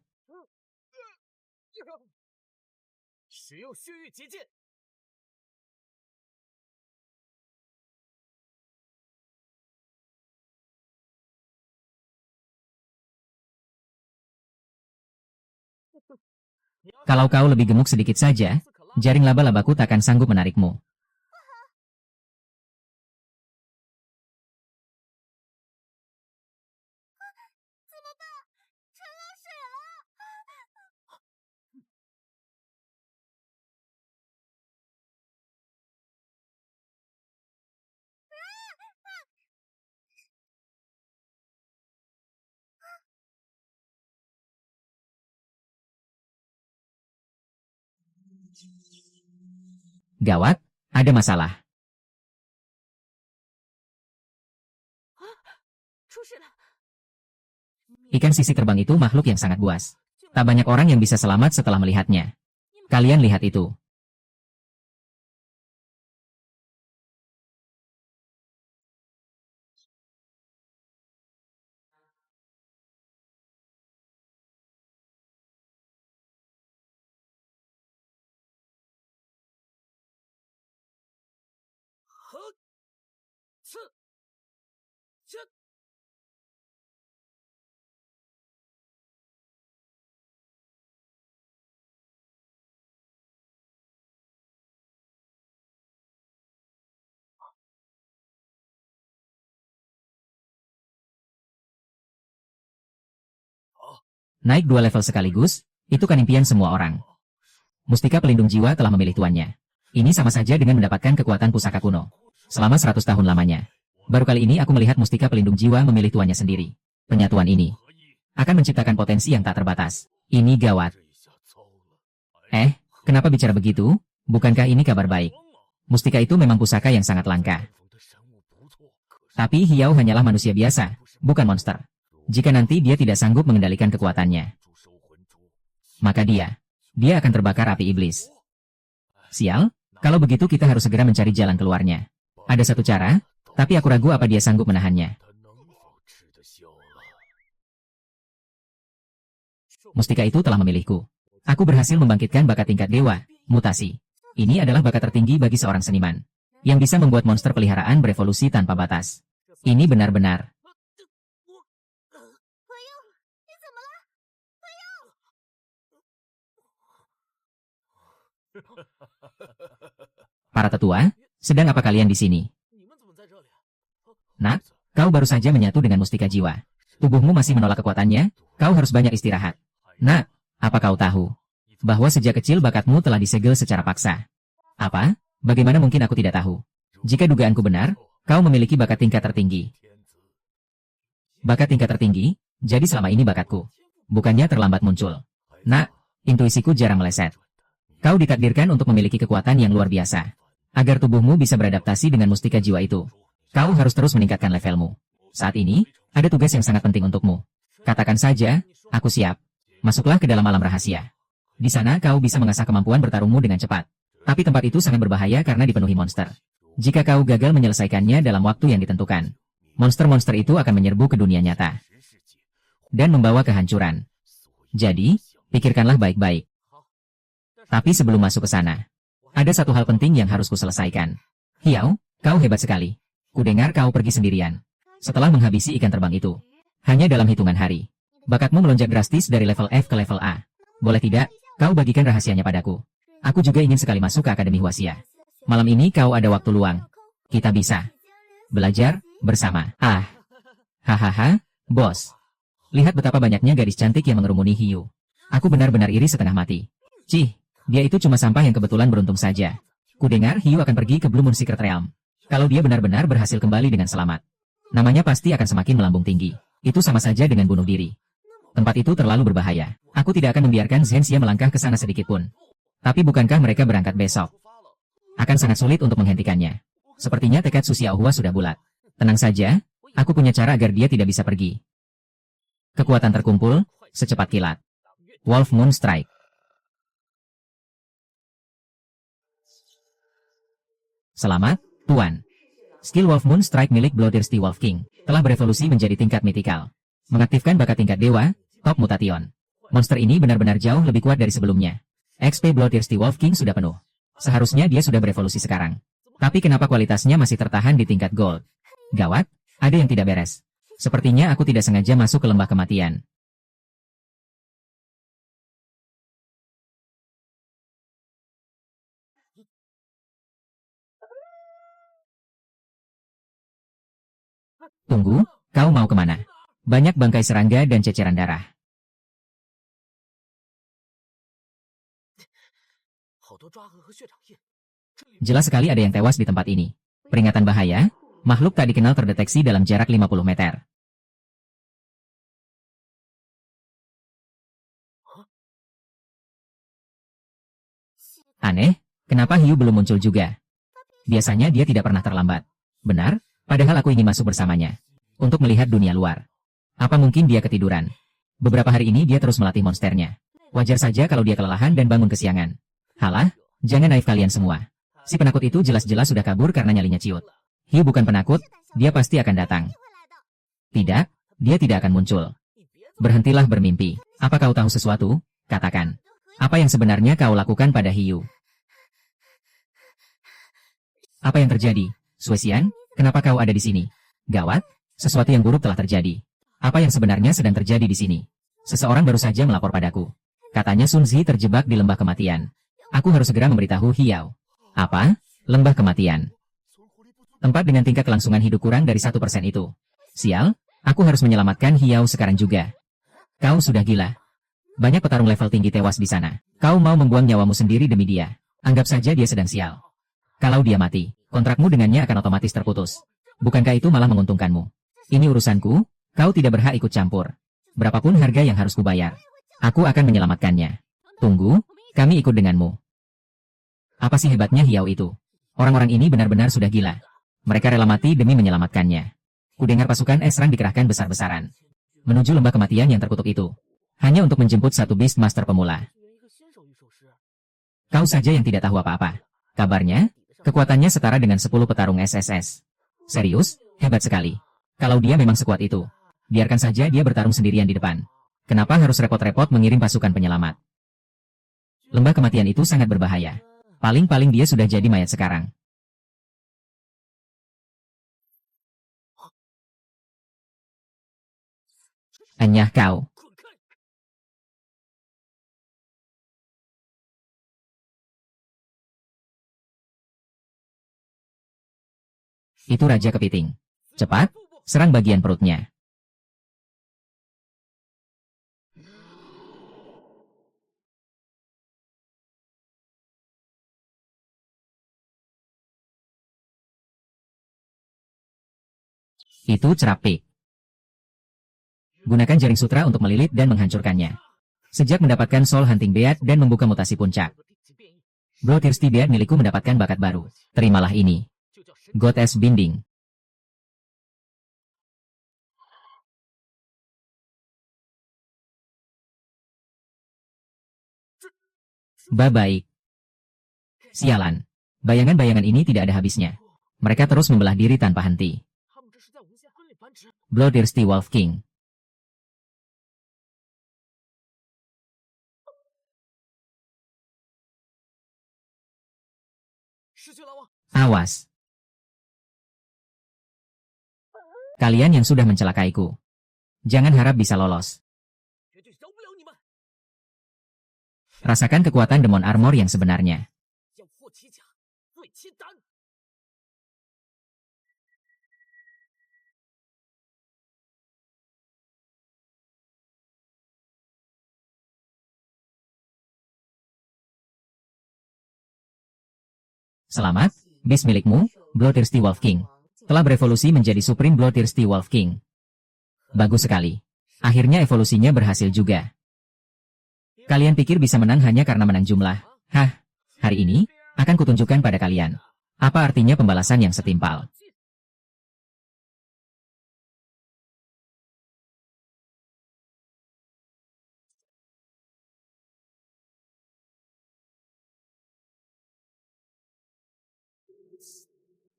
Kalau kau lebih gemuk sedikit saja, jaring laba-labaku takkan sanggup menarikmu. Gawat, ada masalah. Ikan sisi terbang itu makhluk yang sangat buas. Tak banyak orang yang bisa selamat setelah melihatnya. Kalian lihat itu. Naik 2 level sekaligus, itu kan impian semua orang. Mustika pelindung jiwa telah memilih tuannya. Ini sama saja dengan mendapatkan kekuatan pusaka kuno. Selama 100 tahun lamanya. Baru kali ini aku melihat mustika pelindung jiwa memilih tuannya sendiri. Penyatuan ini akan menciptakan potensi yang tak terbatas. Ini gawat. Kenapa bicara begitu? Bukankah ini kabar baik? Mustika itu memang pusaka yang sangat langka. Tapi Hiao hanyalah manusia biasa, bukan monster. Jika nanti dia tidak sanggup mengendalikan kekuatannya, maka dia akan terbakar api iblis. Sial, kalau begitu kita harus segera mencari jalan keluarnya. Ada satu cara, tapi aku ragu apa dia sanggup menahannya. Mustika itu telah memilihku. Aku berhasil membangkitkan bakat tingkat dewa, mutasi. Ini adalah bakat tertinggi bagi seorang seniman, yang bisa membuat monster peliharaan berevolusi tanpa batas. Ini benar-benar. Para tetua, sedang apa kalian di sini? Nak, kau baru saja menyatu dengan mustika jiwa. Tubuhmu masih menolak kekuatannya, kau harus banyak istirahat. Nak, apa kau tahu bahwa sejak kecil bakatmu telah disegel secara paksa? Apa? Bagaimana mungkin aku tidak tahu? Jika dugaanku benar, kau memiliki bakat tingkat tertinggi. Bakat tingkat tertinggi, jadi selama ini bakatku bukannya terlambat muncul. Nak, intuisiku jarang meleset. Kau ditakdirkan untuk memiliki kekuatan yang luar biasa. Agar tubuhmu bisa beradaptasi dengan mustika jiwa itu, kau harus terus meningkatkan levelmu. Saat ini, ada tugas yang sangat penting untukmu. Katakan saja, aku siap. Masuklah ke dalam alam rahasia. Di sana kau bisa mengasah kemampuan bertarungmu dengan cepat. Tapi tempat itu sangat berbahaya karena dipenuhi monster. Jika kau gagal menyelesaikannya dalam waktu yang ditentukan, monster-monster itu akan menyerbu ke dunia nyata dan membawa kehancuran. Jadi, pikirkanlah baik-baik. Tapi sebelum masuk ke sana, ada satu hal penting yang harus kuselesaikan. Hiao, kau hebat sekali. Kudengar kau pergi sendirian. Setelah menghabisi ikan terbang itu, hanya dalam hitungan hari, bakatmu melonjak drastis dari level F ke level A. Boleh tidak, kau bagikan rahasianya padaku. Aku juga ingin sekali masuk ke Akademi Huaxia. Malam ini kau ada waktu luang. Kita bisa belajar bersama. Hahaha, bos. Lihat betapa banyaknya gadis cantik yang mengerumuni Hiu. Aku benar-benar iri setengah mati. Cih, dia itu cuma sampah yang kebetulan beruntung saja. Kudengar Hiu akan pergi ke Blue Moon Secret Realm. Kalau dia benar-benar berhasil kembali dengan selamat, namanya pasti akan semakin melambung tinggi. Itu sama saja dengan bunuh diri. Tempat itu terlalu berbahaya. Aku tidak akan membiarkan Zhenxia melangkah ke sana sedikit pun. Tapi bukankah mereka berangkat besok? Akan sangat sulit untuk menghentikannya. Sepertinya tekad Su Xiaohua sudah bulat. Tenang saja, aku punya cara agar dia tidak bisa pergi. Kekuatan terkumpul, secepat kilat. Wolf Moon Strike. Selamat, Tuan. Skill Wolf Moon Strike milik Bloodthirsty Wolf King telah berevolusi menjadi tingkat mitikal. Mengaktifkan bakat tingkat dewa, Top Mutation. Monster ini benar-benar jauh lebih kuat dari sebelumnya. XP Bloodthirsty Wolf King sudah penuh. Seharusnya dia sudah berevolusi sekarang. Tapi kenapa kualitasnya masih tertahan di tingkat gold? Gawat, ada yang tidak beres. Sepertinya aku tidak sengaja masuk ke lembah kematian. Tunggu, kau mau kemana? Banyak bangkai serangga dan ceceran darah. Jelas sekali ada yang tewas di tempat ini. Peringatan bahaya, makhluk tak dikenal terdeteksi dalam jarak 50 meter. Aneh, kenapa Hiu belum muncul juga? Biasanya dia tidak pernah terlambat. Benar, padahal aku ingin masuk bersamanya. Untuk melihat dunia luar. Apa mungkin dia ketiduran? Beberapa hari ini dia terus melatih monsternya. Wajar saja kalau dia kelelahan dan bangun kesiangan. Halah, jangan naif kalian semua. Si penakut itu jelas-jelas sudah kabur karena nyalinya ciut. Hiu bukan penakut, dia pasti akan datang. Tidak, dia tidak akan muncul. Berhentilah bermimpi. Apa kau tahu sesuatu? Katakan. Apa yang sebenarnya kau lakukan pada Hiu? Apa yang terjadi? Suesian, kenapa kau ada di sini? Gawat, sesuatu yang buruk telah terjadi. Apa yang sebenarnya sedang terjadi di sini? Seseorang baru saja melapor padaku. Katanya Sun Zi terjebak di lembah kematian. Aku harus segera memberitahu Hiao. Apa? Lembah kematian. Tempat dengan tingkat kelangsungan hidup kurang dari 1% itu. Sial, aku harus menyelamatkan Hiao sekarang juga. Kau sudah gila. Banyak petarung level tinggi tewas di sana. Kau mau membuang nyawamu sendiri demi dia. Anggap saja dia sedang sial. Kalau dia mati, kontrakmu dengannya akan otomatis terputus. Bukankah itu malah menguntungkanmu? Ini urusanku, kau tidak berhak ikut campur. Berapapun harga yang harus kubayar, aku akan menyelamatkannya. Tunggu, kami ikut denganmu. Apa sih hebatnya Hiao itu? Orang-orang ini benar-benar sudah gila. Mereka rela mati demi menyelamatkannya. Kudengar pasukan Esrang dikerahkan besar-besaran menuju lembah kematian yang terkutuk itu. Hanya untuk menjemput satu Beastmaster pemula. Kau saja yang tidak tahu apa-apa. Kabarnya, kekuatannya setara dengan 10 petarung SSS. Serius, hebat sekali. Kalau dia memang sekuat itu, biarkan saja dia bertarung sendirian di depan. Kenapa harus repot-repot mengirim pasukan penyelamat? Lembah kematian itu sangat berbahaya. Paling-paling dia sudah jadi mayat sekarang. Anyah kau. Itu Raja Kepiting. Cepat, serang bagian perutnya. Itu cerapik. Gunakan jaring sutra untuk melilit dan menghancurkannya. Sejak mendapatkan Soul Hunting Bead dan membuka mutasi puncak, Bloodthirsty Bead milikku mendapatkan bakat baru. Terimalah ini. Goddess Binding. Bye-bye. Sialan. Bayangan-bayangan ini tidak ada habisnya. Mereka terus membelah diri tanpa henti. Bloodthirsty Wolf King. Awas. Kalian yang sudah mencelakaiku. Jangan harap bisa lolos. Rasakan kekuatan Demon Armor yang sebenarnya. Selamat, bis milikmu, Bloodthirsty Wolf King, telah berevolusi menjadi Supreme Bloodthirsty Wolf King. Bagus sekali. Akhirnya evolusinya berhasil juga. Kalian pikir bisa menang hanya karena menang jumlah? Hah, hari ini, akan kutunjukkan pada kalian. Apa artinya pembalasan yang setimpal?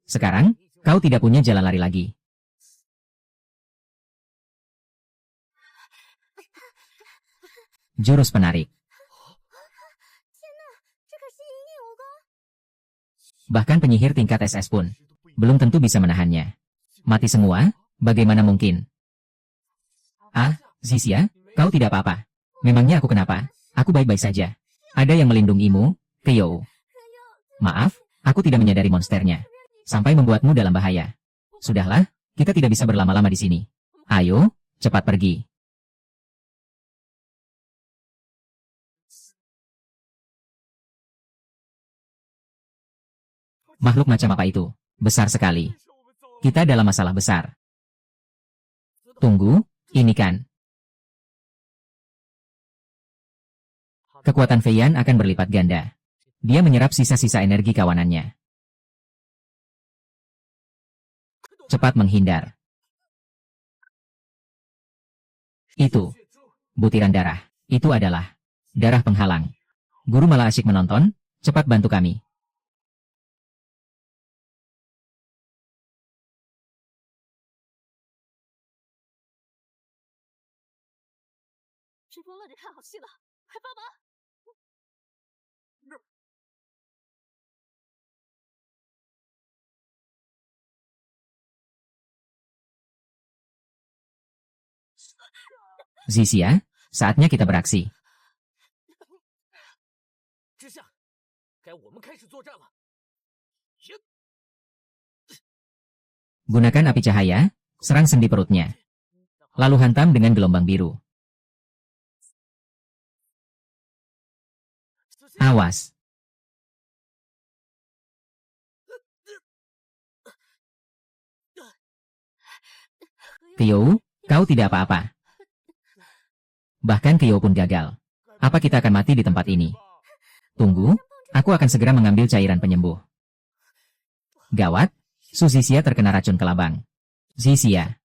Sekarang, kau tidak punya jalan lari lagi. Jurus penarik. Bahkan penyihir tingkat SS pun belum tentu bisa menahannya. Mati semua? Bagaimana mungkin? Ah, Zixia, kau tidak apa-apa. Memangnya aku kenapa? Aku baik-baik saja. Ada yang melindungimu, Keyou. Maaf, aku tidak menyadari monsternya. Sampai membuatmu dalam bahaya. Sudahlah, kita tidak bisa berlama-lama di sini. Ayo, cepat pergi. Makhluk macam apa itu? Besar sekali. Kita dalam masalah besar. Tunggu, ini kan. Kekuatan Feiyan akan berlipat ganda. Dia menyerap sisa-sisa energi kawanannya. Cepat menghindar. Itu. Butiran darah. Itu adalah darah penghalang. Guru malah asyik menonton. Cepat bantu kami. Zixia, saatnya kita beraksi. Gunakan api cahaya, serang sendi perutnya. Lalu hantam dengan gelombang biru. Awas. Keyou, kau tidak apa-apa. Bahkan Keyou pun gagal. Apa kita akan mati di tempat ini? Tunggu, aku akan segera mengambil cairan penyembuh. Gawat, Su Zixia terkena racun kelabang. Zixia,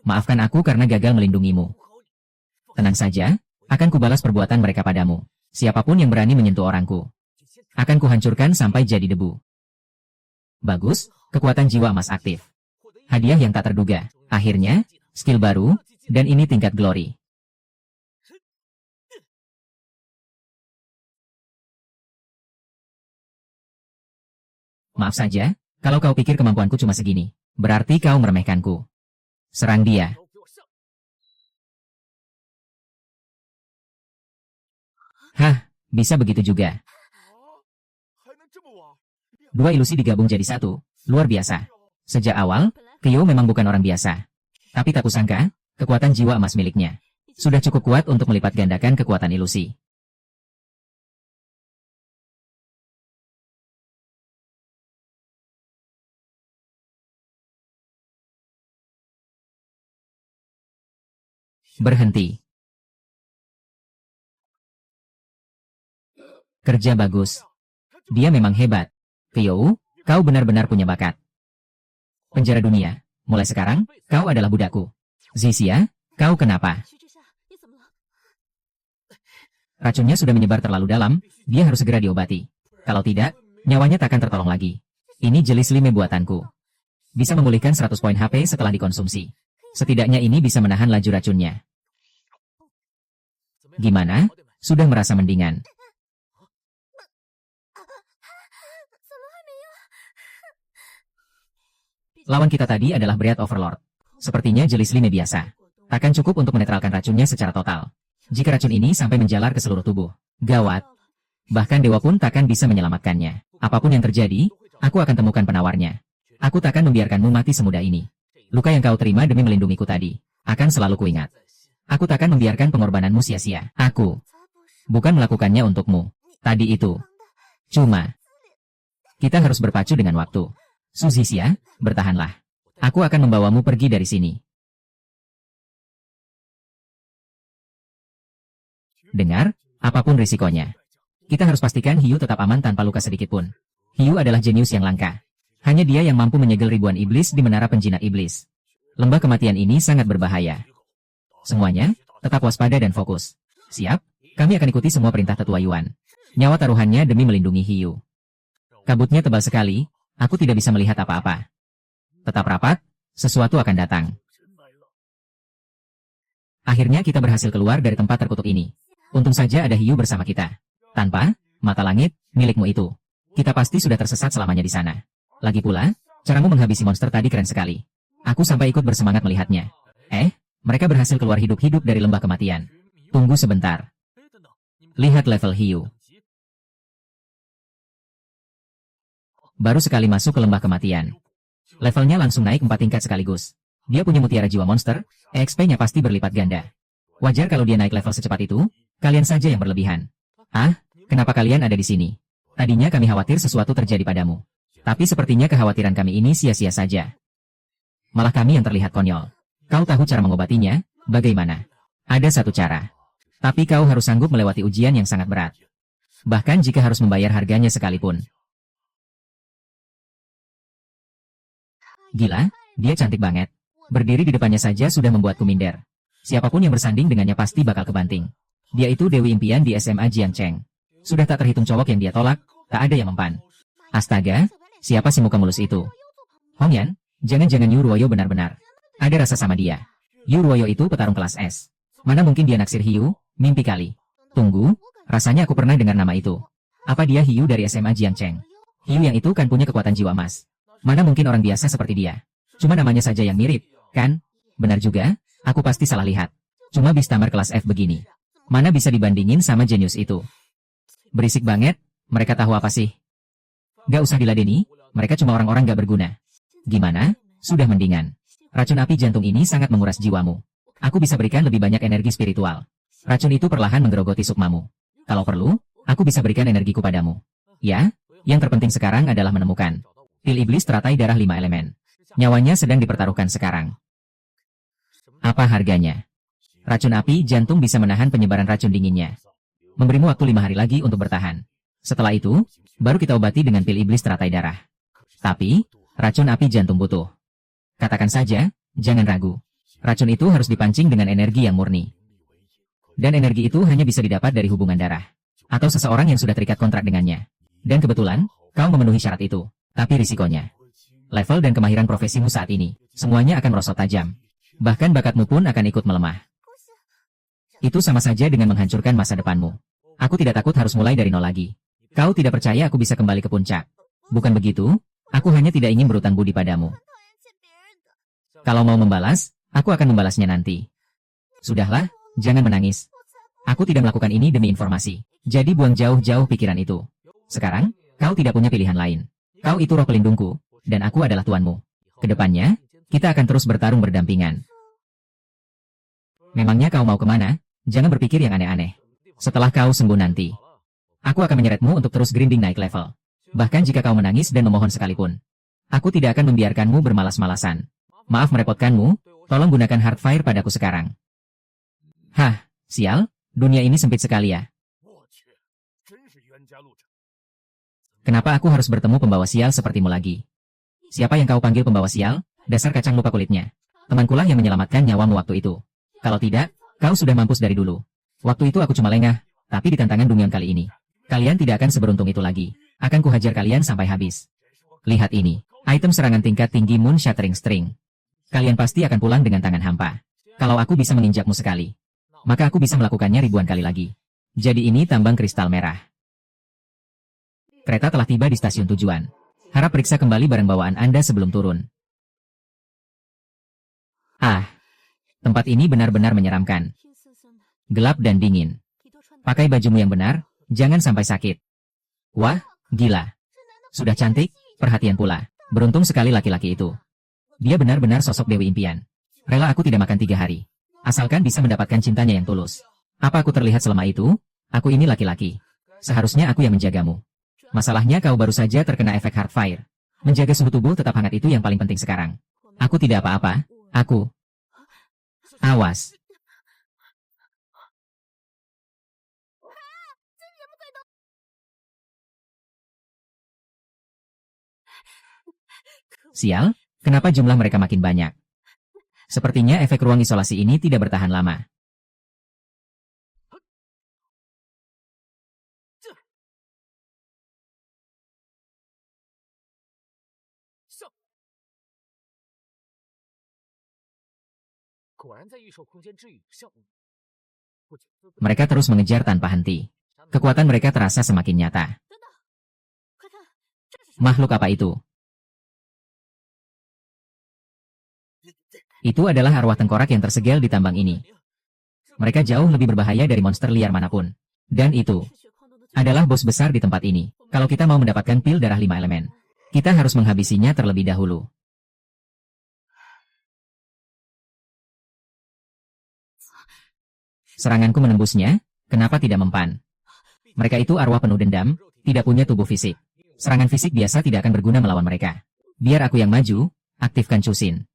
maafkan aku karena gagal melindungimu. Tenang saja, akan kubalas perbuatan mereka padamu. Siapapun yang berani menyentuh orangku, akan kuhancurkan sampai jadi debu. Bagus, kekuatan jiwa emas aktif. Hadiah yang tak terduga. Akhirnya, skill baru, dan ini tingkat glory. Maaf saja, kalau kau pikir kemampuanku cuma segini, berarti kau meremehkanku. Serang dia. Hah, bisa begitu juga. Dua ilusi digabung jadi satu, luar biasa. Sejak awal, Keyou memang bukan orang biasa. Tapi tak kusangka, kekuatan jiwa emas miliknya sudah cukup kuat untuk melipat gandakan kekuatan ilusi. Berhenti. Kerja bagus. Dia memang hebat. Keyou, kau benar-benar punya bakat. Penjara dunia. Mulai sekarang, kau adalah budakku. Zixia, kau kenapa? Racunnya sudah menyebar terlalu dalam, dia harus segera diobati. Kalau tidak, nyawanya takkan tertolong lagi. Ini jelis lime buatanku. Bisa memulihkan 100 poin HP setelah dikonsumsi. Setidaknya ini bisa menahan laju racunnya. Gimana? Sudah merasa mendingan? Lawan kita tadi adalah Breath Overlord. Sepertinya jelis lime biasa. Takkan cukup untuk menetralkan racunnya secara total. Jika racun ini sampai menjalar ke seluruh tubuh, gawat. Bahkan dewa pun takkan bisa menyelamatkannya. Apapun yang terjadi, aku akan temukan penawarnya. Aku takkan membiarkanmu mati semudah ini. Luka yang kau terima demi melindungiku tadi, akan selalu kuingat. Aku takkan membiarkan pengorbananmu sia-sia. Aku bukan melakukannya untukmu. Tadi itu. Cuma, kita harus berpacu dengan waktu. Suzisia, bertahanlah. Aku akan membawamu pergi dari sini. Dengar, apapun risikonya. Kita harus pastikan Hiu tetap aman tanpa luka sedikit pun. Hiu adalah jenius yang langka. Hanya dia yang mampu menyegel ribuan iblis di menara penjinak iblis. Lembah kematian ini sangat berbahaya. Semuanya, tetap waspada dan fokus. Siap? Kami akan ikuti semua perintah Tetua Yuan. Nyawa taruhannya demi melindungi Hiu. Kabutnya tebal sekali, aku tidak bisa melihat apa-apa. Tetap rapat, sesuatu akan datang. Akhirnya kita berhasil keluar dari tempat terkutuk ini. Untung saja ada Hiu bersama kita. Tanpa mata langit milikmu itu, kita pasti sudah tersesat selamanya di sana. Lagi pula, caramu menghabisi monster tadi keren sekali. Aku sampai ikut bersemangat melihatnya. Mereka berhasil keluar hidup-hidup dari lembah kematian. Tunggu sebentar. Lihat level Hiu. Baru sekali masuk ke lembah kematian. Levelnya langsung naik 4 tingkat sekaligus. Dia punya mutiara jiwa monster, EXP-nya pasti berlipat ganda. Wajar kalau dia naik level secepat itu, kalian saja yang berlebihan. Kenapa kalian ada di sini? Tadinya kami khawatir sesuatu terjadi padamu. Tapi sepertinya kekhawatiran kami ini sia-sia saja. Malah kami yang terlihat konyol. Kau tahu cara mengobatinya? Bagaimana? Ada satu cara. Tapi kau harus sanggup melewati ujian yang sangat berat. Bahkan jika harus membayar harganya sekalipun. Gila, dia cantik banget. Berdiri di depannya saja sudah membuatku minder. Siapapun yang bersanding dengannya pasti bakal kebanting. Dia itu Dewi Impian di SMA Jiangcheng. Sudah tak terhitung cowok yang dia tolak, tak ada yang mempan. Astaga, siapa si muka mulus itu? Hongyan, jangan-jangan Yu Ruoyo benar-benar ada rasa sama dia. Yu Ruoyo itu petarung kelas S. Mana mungkin dia naksir Hiu? Mimpi kali. Tunggu, rasanya aku pernah dengar nama itu. Apa dia Hiu dari SMA Jiangcheng? Hiu yang itu kan punya kekuatan jiwa emas. Mana mungkin orang biasa seperti dia? Cuma namanya saja yang mirip, kan? Benar juga, aku pasti salah lihat. Cuma Beastmaster kelas F begini. Mana bisa dibandingin sama jenius itu? Berisik banget, mereka tahu apa sih? Gak usah diladeni, mereka cuma orang-orang gak berguna. Gimana? Sudah mendingan. Racun api jantung ini sangat menguras jiwamu. Aku bisa berikan lebih banyak energi spiritual. Racun itu perlahan menggerogoti sukmamu. Kalau perlu, aku bisa berikan energiku padamu. Ya, yang terpenting sekarang adalah menemukan pil iblis teratai darah 5 elemen. Nyawanya sedang dipertaruhkan sekarang. Apa harganya? Racun api jantung bisa menahan penyebaran racun dinginnya. Memberimu waktu 5 hari lagi untuk bertahan. Setelah itu, baru kita obati dengan pil iblis teratai darah. Tapi, racun api jantung butuh. Katakan saja, jangan ragu. Racun itu harus dipancing dengan energi yang murni. Dan energi itu hanya bisa didapat dari hubungan darah. Atau seseorang yang sudah terikat kontrak dengannya. Dan kebetulan, kau memenuhi syarat itu. Tapi risikonya. Level dan kemahiran profesimu saat ini, semuanya akan merosot tajam. Bahkan bakatmu pun akan ikut melemah. Itu sama saja dengan menghancurkan masa depanmu. Aku tidak takut harus mulai dari nol lagi. Kau tidak percaya aku bisa kembali ke puncak. Bukan begitu, aku hanya tidak ingin berutang budi padamu. Kalau mau membalas, aku akan membalasnya nanti. Sudahlah, jangan menangis. Aku tidak melakukan ini demi informasi. Jadi buang jauh-jauh pikiran itu. Sekarang, kau tidak punya pilihan lain. Kau itu roh pelindungku, dan aku adalah tuanmu. Kedepannya, kita akan terus bertarung berdampingan. Memangnya kau mau kemana? Jangan berpikir yang aneh-aneh. Setelah kau sembuh nanti, aku akan menyeretmu untuk terus grinding naik level. Bahkan jika kau menangis dan memohon sekalipun, aku tidak akan membiarkanmu bermalas-malasan. Maaf merepotkanmu, tolong gunakan Heartfire padaku sekarang. Hah, sial, dunia ini sempit sekali ya. Kenapa aku harus bertemu pembawa sial sepertimu lagi? Siapa yang kau panggil pembawa sial? Dasar kacang lupa kulitnya. Temankulah yang menyelamatkan nyawamu waktu itu. Kalau tidak, kau sudah mampus dari dulu. Waktu itu aku cuma lengah, tapi di tantangan Dungyang kali ini, kalian tidak akan seberuntung itu lagi. Akan kuhajar kalian sampai habis. Lihat ini, item serangan tingkat tinggi Moon Shattering String. Kalian pasti akan pulang dengan tangan hampa. Kalau aku bisa menginjakmu sekali, maka aku bisa melakukannya ribuan kali lagi. Jadi ini tambang kristal merah. Kereta telah tiba di stasiun tujuan. Harap periksa kembali barang bawaan Anda sebelum turun. Ah, tempat ini benar-benar menyeramkan. Gelap dan dingin. Pakai bajumu yang benar, jangan sampai sakit. Wah, gila. Sudah cantik, perhatian pula. Beruntung sekali laki-laki itu. Dia benar-benar sosok dewi impian. Rela aku tidak makan 3 hari. Asalkan bisa mendapatkan cintanya yang tulus. Apa aku terlihat selama itu? Aku ini laki-laki. Seharusnya aku yang menjagamu. Masalahnya kau baru saja terkena efek heart fire. Menjaga suhu tubuh tetap hangat itu yang paling penting sekarang. Aku tidak apa-apa. Aku. Awas. Sial, kenapa jumlah mereka makin banyak? Sepertinya efek ruang isolasi ini tidak bertahan lama. Mereka terus mengejar tanpa henti. Kekuatan mereka terasa semakin nyata. Makhluk apa itu? Itu adalah arwah tengkorak yang tersegel di tambang ini. Mereka jauh lebih berbahaya dari monster liar manapun. Dan itu adalah bos besar di tempat ini. Kalau kita mau mendapatkan pil darah 5 elemen, kita harus menghabisinya terlebih dahulu. Seranganku menembusnya, kenapa tidak mempan? Mereka itu arwah penuh dendam, tidak punya tubuh fisik. Serangan fisik biasa tidak akan berguna melawan mereka. Biar aku yang maju, aktifkan Cusin.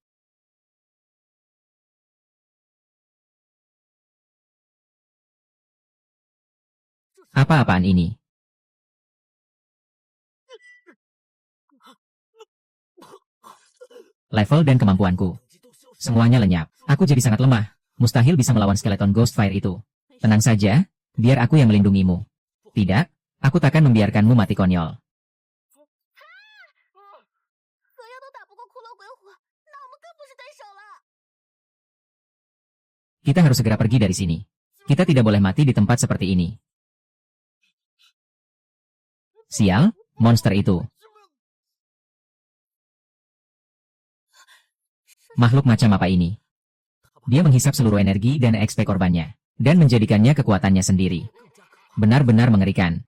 Apa-apaan ini? Level dan kemampuanku. Semuanya lenyap. Aku jadi sangat lemah. Mustahil bisa melawan skeleton Ghost Fire itu. Tenang saja, biar aku yang melindungimu. Tidak, aku takkan membiarkanmu mati konyol. Kita harus segera pergi dari sini. Kita tidak boleh mati di tempat seperti ini. Sial, monster itu. Makhluk macam apa ini? Dia menghisap seluruh energi dan XP korbannya, dan menjadikannya kekuatannya sendiri. Benar-benar mengerikan.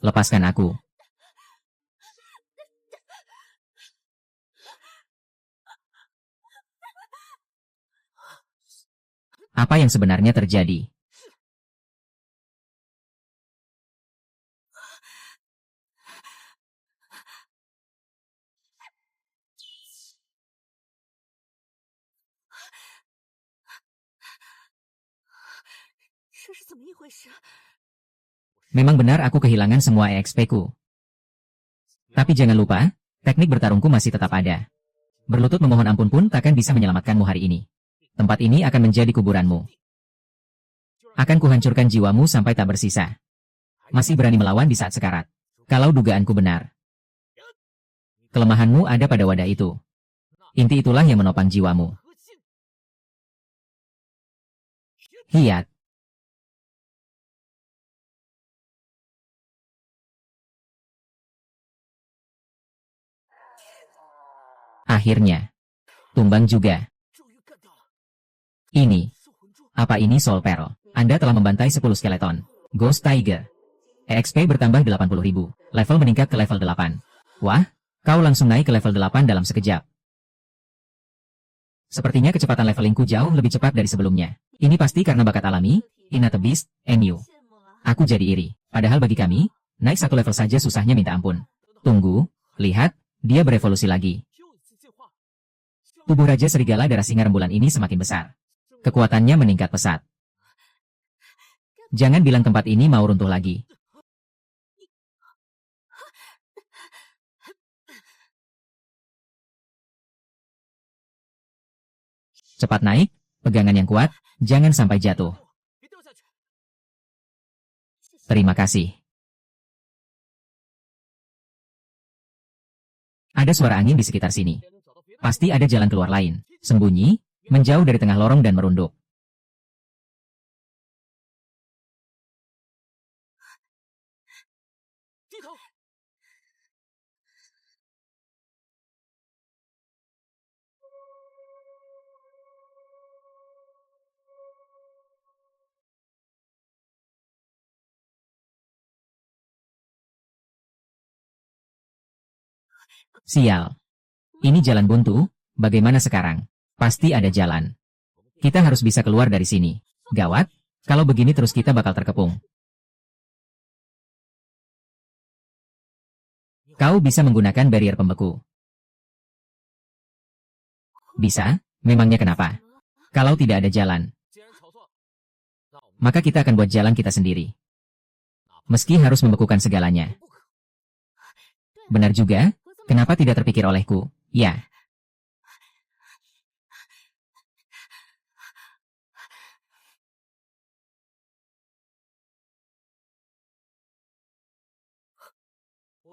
Lepaskan aku. Apa yang sebenarnya terjadi? Memang benar aku kehilangan semua EXP-ku. Tapi jangan lupa, teknik bertarungku masih tetap ada. Berlutut memohon ampun pun takkan bisa menyelamatkanmu hari ini. Tempat ini akan menjadi kuburanmu. Akan kuhancurkan jiwamu sampai tak bersisa. Masih berani melawan di saat sekarat. Kalau dugaanku benar. Kelemahanmu ada pada wadah itu. Inti itulah yang menopang jiwamu. Hiat. Akhirnya. Tumbang juga. Ini. Apa ini Soul Pearl? Anda telah membantai 10 skeleton. Ghost Tiger. EXP bertambah 80.000. Level meningkat ke level 8. Wah, kau langsung naik ke level 8 dalam sekejap. Sepertinya kecepatan levelingku jauh lebih cepat dari sebelumnya. Ini pasti karena bakat alami, Innate Beast, NU. Aku jadi iri. Padahal bagi kami, naik 1 level saja susahnya minta ampun. Tunggu, lihat, dia berevolusi lagi. Tubuh Raja Serigala Darah Singa Rembulan ini semakin besar. Kekuatannya meningkat pesat. Jangan bilang tempat ini mau runtuh lagi. Cepat naik, pegangan yang kuat, jangan sampai jatuh. Terima kasih. Ada suara angin di sekitar sini. Pasti ada jalan keluar lain. Sembunyi, menjauh dari tengah lorong dan merunduk. Sial. Ini jalan buntu, bagaimana sekarang? Pasti ada jalan. Kita harus bisa keluar dari sini. Gawat, kalau begini terus kita bakal terkepung. Kau bisa menggunakan barrier pembeku. Bisa? Memangnya kenapa? Kalau tidak ada jalan, maka kita akan buat jalan kita sendiri. Meski harus membekukan segalanya. Benar juga, kenapa tidak terpikir olehku? Ya.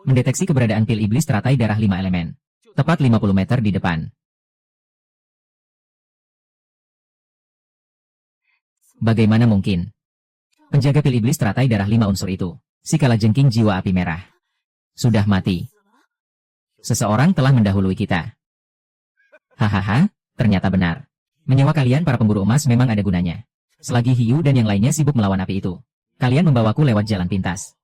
Mendeteksi keberadaan pil iblis teratai darah 5 elemen. Tepat 50 meter di depan. Bagaimana mungkin? Penjaga pil iblis teratai darah 5 unsur itu, si kalajengking jiwa api merah, sudah mati. Seseorang telah mendahului kita. Hahaha, ternyata benar. Menyewa kalian para pemburu emas memang ada gunanya. Selagi Hiu dan yang lainnya sibuk melawan api itu, kalian membawaku lewat jalan pintas.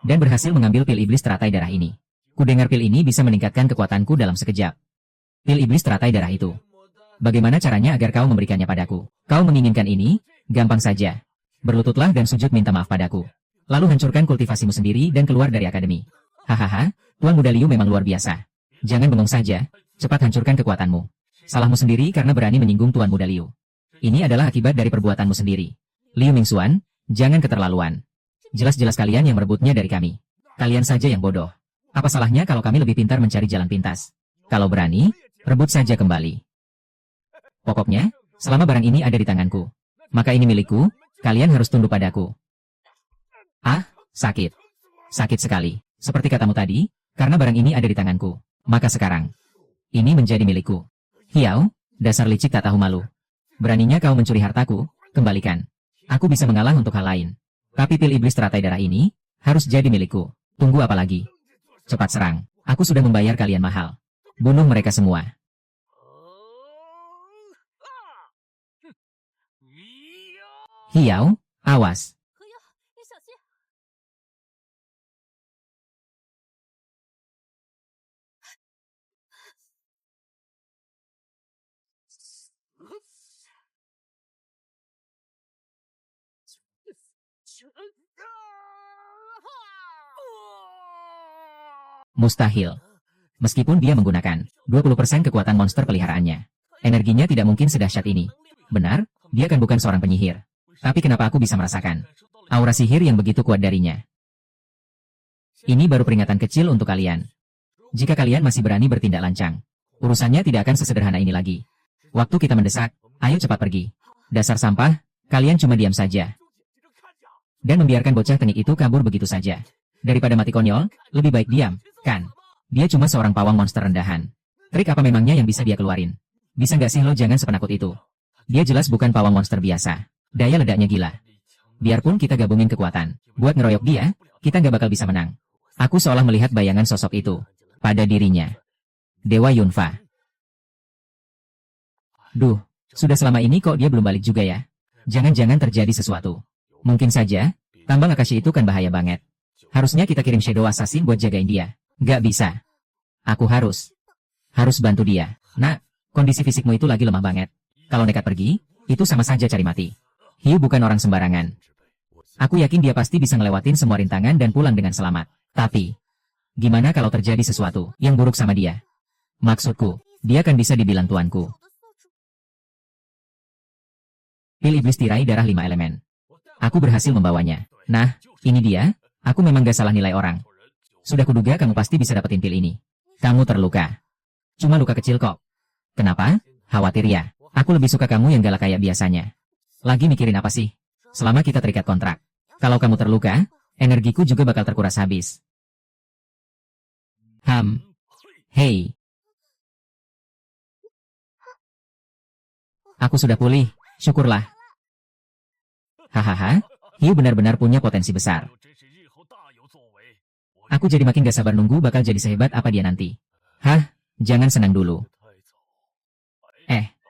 Dan berhasil mengambil pil iblis teratai darah ini. Kudengar pil ini bisa meningkatkan kekuatanku dalam sekejap. Pil iblis teratai darah itu. Bagaimana caranya agar kau memberikannya padaku? Kau menginginkan ini? Gampang saja. Berlututlah dan sujud minta maaf padaku. Lalu hancurkan kultivasimu sendiri dan keluar dari akademi. Hahaha, Tuan Muda Liu memang luar biasa. Jangan bengong saja, cepat hancurkan kekuatanmu. Salahmu sendiri karena berani menyinggung Tuan Muda Liu. Ini adalah akibat dari perbuatanmu sendiri. Liu Mingxuan, jangan keterlaluan. Jelas-jelas kalian yang merebutnya dari kami. Kalian saja yang bodoh. Apa salahnya kalau kami lebih pintar mencari jalan pintas? Kalau berani, rebut saja kembali. Pokoknya, selama barang ini ada di tanganku, maka ini milikku, kalian harus tunduk padaku. Ah, sakit. Sakit sekali. Seperti katamu tadi, karena barang ini ada di tanganku, maka sekarang, ini menjadi milikku. Hiau, dasar licik tak tahu malu. Beraninya kau mencuri hartaku, kembalikan. Aku bisa mengalah untuk hal lain. Tapi pil iblis teratai darah ini, harus jadi milikku. Tunggu apa lagi? Cepat serang, aku sudah membayar kalian mahal. Bunuh mereka semua. Hiau, awas. Mustahil. Meskipun dia menggunakan 20% kekuatan monster peliharaannya, energinya tidak mungkin sedahsyat ini. Benar, dia kan bukan seorang penyihir. Tapi kenapa aku bisa merasakan aura sihir yang begitu kuat darinya? Ini baru peringatan kecil untuk kalian. Jika kalian masih berani bertindak lancang, urusannya tidak akan sesederhana ini lagi. Waktu kita mendesak, ayo cepat pergi. Dasar sampah, kalian cuma diam saja. Dan membiarkan bocah tengik itu kabur begitu saja. Daripada mati konyol, lebih baik diam, kan? Dia cuma seorang pawang monster rendahan. Trik apa memangnya yang bisa dia keluarin? Bisa nggak sih lo jangan sepenakut itu? Dia jelas bukan pawang monster biasa. Daya ledaknya gila. Biarpun kita gabungin kekuatan, buat ngeroyok dia, kita nggak bakal bisa menang. Aku seolah melihat bayangan sosok itu pada dirinya. Dewa Yunfa. Duh, sudah selama ini kok dia belum balik juga ya? Jangan-jangan terjadi sesuatu. Mungkin saja, tambang Akashi itu kan bahaya banget. Harusnya kita kirim Shadow Assassin buat jagain dia. Gak bisa. Aku harus bantu dia. Nak, kondisi fisikmu itu lagi lemah banget. Kalau nekat pergi, itu sama saja cari mati. Hiu bukan orang sembarangan. Aku yakin dia pasti bisa ngelewatin semua rintangan dan pulang dengan selamat. Tapi, gimana kalau terjadi sesuatu yang buruk sama dia? Maksudku, dia kan bisa dibilang tuanku. Pil iblis tirai darah 5 elemen. Aku berhasil membawanya. Nah, ini dia. Aku memang gak salah nilai orang. Sudah kuduga kamu pasti bisa dapetin pil ini. Kamu terluka. Cuma luka kecil kok. Kenapa? Khawatir ya? Aku lebih suka kamu yang galak kayak biasanya. Lagi mikirin apa sih? Selama kita terikat kontrak. Kalau kamu terluka, energiku juga bakal terkuras habis. Hei, aku sudah pulih, syukurlah. Hahaha, Hiu benar-benar punya potensi besar. Aku jadi makin gak sabar nunggu bakal jadi sehebat apa dia nanti. Hah, jangan senang dulu.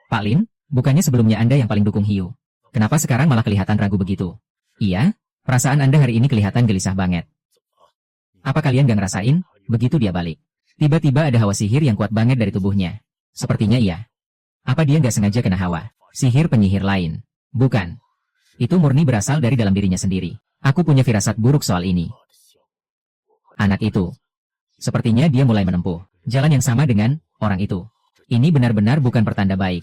Pak Lin, bukannya sebelumnya Anda yang paling dukung Hiu. Kenapa sekarang malah kelihatan ragu begitu? Iya, perasaan Anda hari ini kelihatan gelisah banget. Apa kalian gak ngerasain? Begitu dia balik. Tiba-tiba ada hawa sihir yang kuat banget dari tubuhnya. Sepertinya iya. Apa dia gak sengaja kena hawa? Sihir penyihir lain. Bukan. Itu murni berasal dari dalam dirinya sendiri. Aku punya firasat buruk soal ini. Anak itu. Sepertinya dia mulai menempuh jalan yang sama dengan orang itu. Ini benar-benar bukan pertanda baik.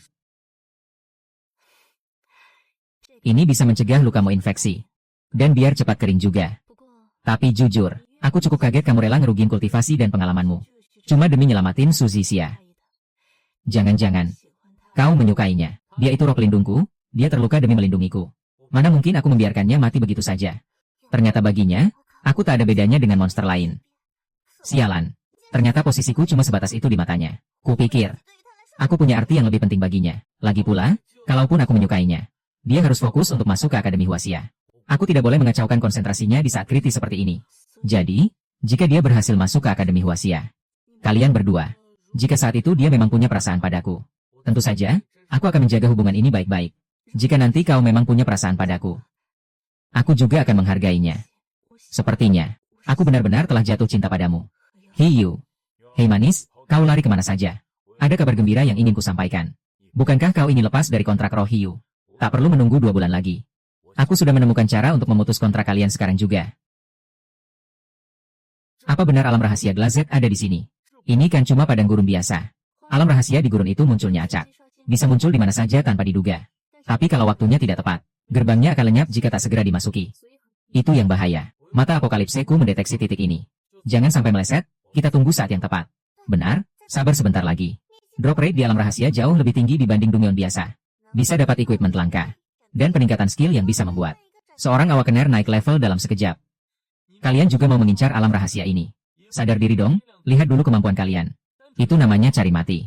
Ini bisa mencegah lukamu infeksi. Dan biar cepat kering juga. Tapi jujur, aku cukup kaget kamu rela ngerugiin kultivasi dan pengalamanmu. Cuma demi nyelamatin Suzy Xia. Jangan-jangan, kau menyukainya. Dia itu roh pelindungku, dia terluka demi melindungiku. Mana mungkin aku membiarkannya mati begitu saja. Ternyata baginya, aku tak ada bedanya dengan monster lain. Sialan. Ternyata posisiku cuma sebatas itu di matanya. Kupikir, aku punya arti yang lebih penting baginya. Lagi pula, kalaupun aku menyukainya, dia harus fokus untuk masuk ke Akademi Huaxia. Aku tidak boleh mengacaukan konsentrasinya di saat kritis seperti ini. Jadi, jika dia berhasil masuk ke Akademi Huaxia, kalian berdua, jika saat itu dia memang punya perasaan padaku, tentu saja, aku akan menjaga hubungan ini baik-baik. Jika nanti kau memang punya perasaan padaku, aku juga akan menghargainya. Sepertinya, aku benar-benar telah jatuh cinta padamu. Hiu. Hei manis, kau lari kemana saja? Ada kabar gembira yang ingin kusampaikan. Bukankah kau ingin lepas dari kontrak roh hiu? Tak perlu menunggu 2 bulan lagi. Aku sudah menemukan cara untuk memutus kontrak kalian sekarang juga. Apa benar alam rahasia Glazet ada di sini? Ini kan cuma padang gurun biasa. Alam rahasia di gurun itu munculnya acak. Bisa muncul di mana saja tanpa diduga. Tapi kalau waktunya tidak tepat, gerbangnya akan lenyap jika tak segera dimasuki. Itu yang bahaya. Mata apokalipseku mendeteksi titik ini. Jangan sampai meleset, kita tunggu saat yang tepat. Benar, sabar sebentar lagi. Drop rate di alam rahasia jauh lebih tinggi dibanding Dungeon biasa. Bisa dapat equipment langka. Dan peningkatan skill yang bisa membuat seorang awakener naik level dalam sekejap. Kalian juga mau mengincar alam rahasia ini. Sadar diri dong, lihat dulu kemampuan kalian. Itu namanya cari mati.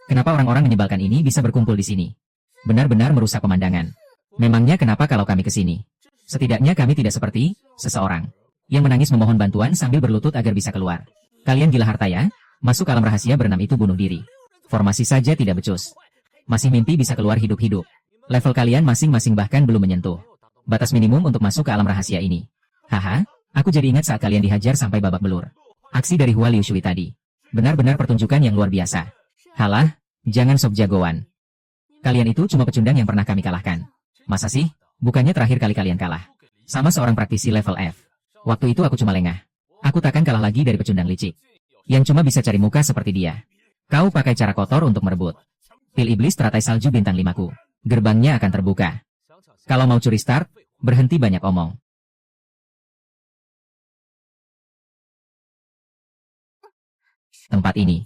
Kenapa orang-orang menyebalkan ini bisa berkumpul di sini? Benar-benar merusak pemandangan. Memangnya kenapa kalau kami ke sini? Setidaknya kami tidak seperti seseorang yang menangis memohon bantuan sambil berlutut agar bisa keluar. Kalian gila harta ya? Masuk alam rahasia berenam itu bunuh diri. Formasi saja tidak becus. Masih mimpi bisa keluar hidup-hidup. Level kalian masing-masing bahkan belum menyentuh batas minimum untuk masuk ke alam rahasia ini. Haha, aku jadi ingat saat kalian dihajar sampai babak belur. Aksi dari Hua Liu Shui tadi. Benar-benar pertunjukan yang luar biasa. Halah, jangan sok jagoan. Kalian itu cuma pecundang yang pernah kami kalahkan. Masa sih? Bukannya terakhir kali kalian kalah sama seorang praktisi level F. Waktu itu aku cuma lengah. Aku takkan kalah lagi dari pecundang licik yang cuma bisa cari muka seperti dia. Kau pakai cara kotor untuk merebut pil iblis teratai salju bintang 5-ku. Gerbangnya akan terbuka. Kalau mau curi start, berhenti banyak omong. Tempat ini,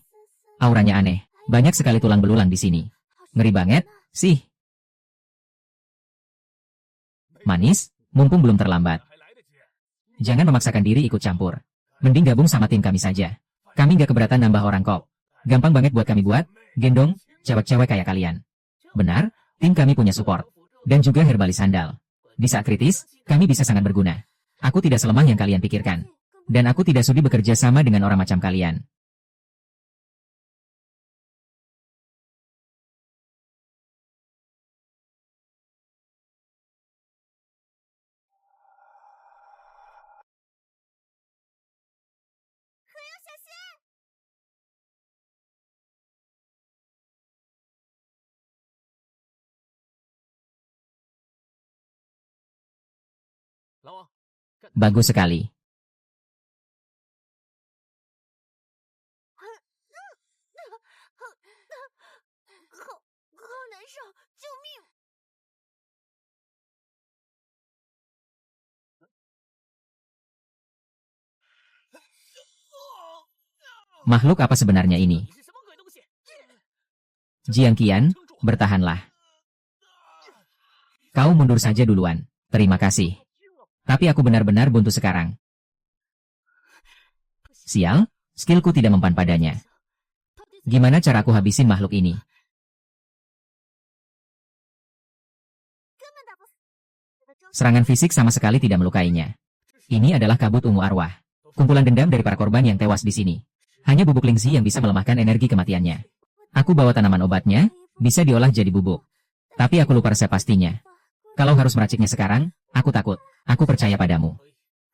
auranya aneh. Banyak sekali tulang belulang di sini. Ngeri banget, sih. Manis, mumpung belum terlambat. Jangan memaksakan diri ikut campur. Mending gabung sama tim kami saja. Kami gak keberatan nambah orang kok. Gampang banget buat kami buat, gendong, cewek-cewek kayak kalian. Benar, tim kami punya support. Dan juga herbalis handal. Di saat kritis, kami bisa sangat berguna. Aku tidak selemah yang kalian pikirkan. Dan aku tidak sudi bekerja sama dengan orang macam kalian. Bagus sekali. Makhluk apa sebenarnya ini? Jiang Qian, bertahanlah. Kau mundur saja duluan. Terima kasih. Tapi aku benar-benar buntu sekarang. Sial, skillku tidak mempan padanya. Gimana cara aku habisin makhluk ini? Serangan fisik sama sekali tidak melukainya. Ini adalah kabut ungu arwah. Kumpulan dendam dari para korban yang tewas di sini. Hanya bubuk Lingzi yang bisa melemahkan energi kematiannya. Aku bawa tanaman obatnya, bisa diolah jadi bubuk. Tapi aku lupa resep pastinya. Kalau harus meraciknya sekarang, aku takut. Aku percaya padamu.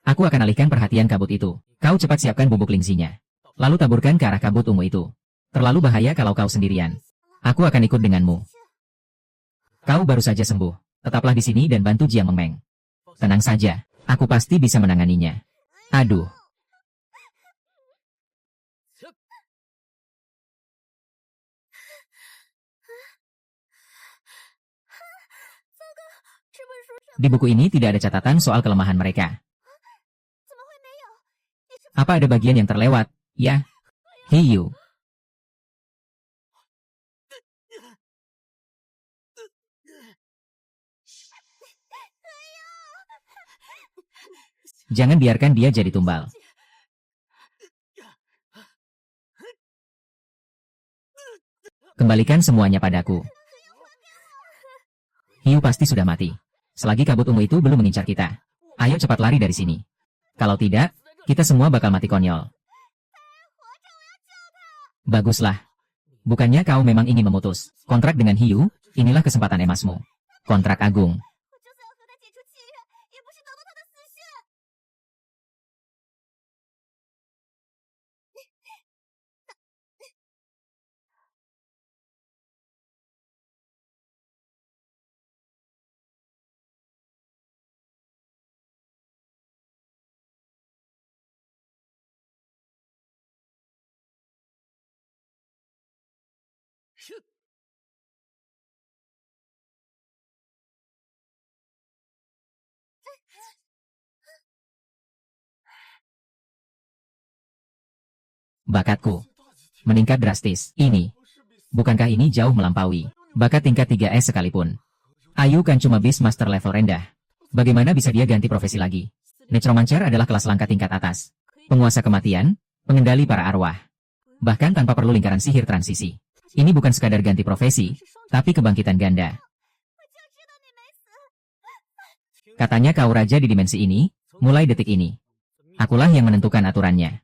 Aku akan alihkan perhatian kabut itu. Kau cepat siapkan bubuk Lingzinya. Lalu taburkan ke arah kabut ungu itu. Terlalu bahaya kalau kau sendirian. Aku akan ikut denganmu. Kau baru saja sembuh. Tetaplah di sini dan bantu Jiang Mengmeng. Tenang saja, aku pasti bisa menanganinya. Aduh. Di buku ini tidak ada catatan soal kelemahan mereka. Apa ada bagian yang terlewat? Ya. Hiyu. Jangan biarkan dia jadi tumbal. Kembalikan semuanya padaku. Hiu pasti sudah mati. Selagi kabut ungu itu belum mengincar kita. Ayo cepat lari dari sini. Kalau tidak, kita semua bakal mati konyol. Baguslah. Bukannya kau memang ingin memutus kontrak dengan Hiu? Inilah kesempatan emasmu. Kontrak agung. Bakatku meningkat drastis. Bukankah ini jauh melampaui bakat tingkat 3S sekalipun? Ayu kan cuma Beastmaster level rendah. Bagaimana bisa dia ganti profesi lagi? Necromancer adalah kelas langka tingkat atas. Penguasa kematian, pengendali para arwah. Bahkan tanpa perlu lingkaran sihir transisi. Ini bukan sekadar ganti profesi, tapi kebangkitan ganda. Katanya kau raja di dimensi ini, mulai detik ini. Akulah yang menentukan aturannya.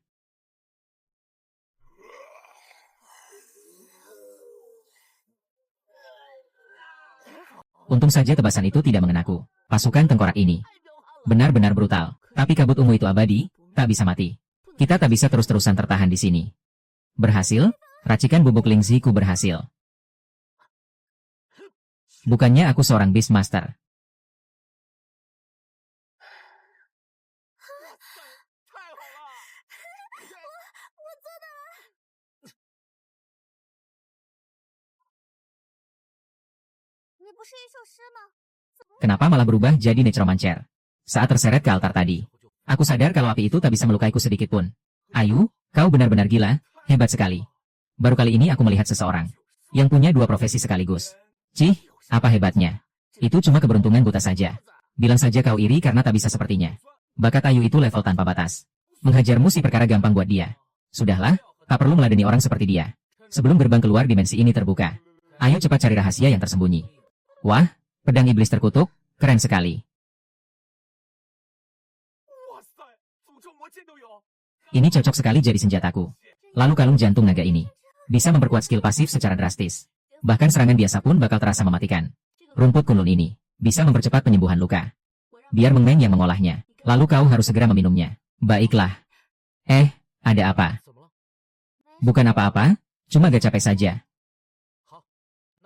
Untung saja tebasan itu tidak mengenaku. Pasukan tengkorak ini benar-benar brutal. Tapi kabut ungu itu abadi, tak bisa mati. Kita tak bisa terus-terusan tertahan di sini. Berhasil? Racikan bubuk Lingzi ku berhasil. Bukannya aku seorang Beastmaster. Kenapa malah berubah jadi Necromancer? Saat terseret ke altar tadi, aku sadar kalau api itu tak bisa melukaiku sedikit pun. Ayu, kau benar-benar gila, hebat sekali. Baru kali ini aku melihat seseorang yang punya dua profesi sekaligus. Cih, apa hebatnya? Itu cuma keberuntungan buta saja. Bilang saja kau iri karena tak bisa sepertinya. Bakat Ayu itu level tanpa batas. Menghajarmu si perkara gampang buat dia. Sudahlah, tak perlu meladeni orang seperti dia. Sebelum gerbang keluar dimensi ini terbuka, ayo cepat cari rahasia yang tersembunyi. Wah, pedang iblis terkutuk, keren sekali. Ini cocok sekali jadi senjataku. Lalu kalung jantung naga ini bisa memperkuat skill pasif secara drastis. Bahkan serangan biasa pun bakal terasa mematikan. Rumput kunlun ini bisa mempercepat penyembuhan luka. Biar Mengmeng yang mengolahnya. Lalu kau harus segera meminumnya. Baiklah. Ada apa? Bukan apa-apa, cuma gak capek saja.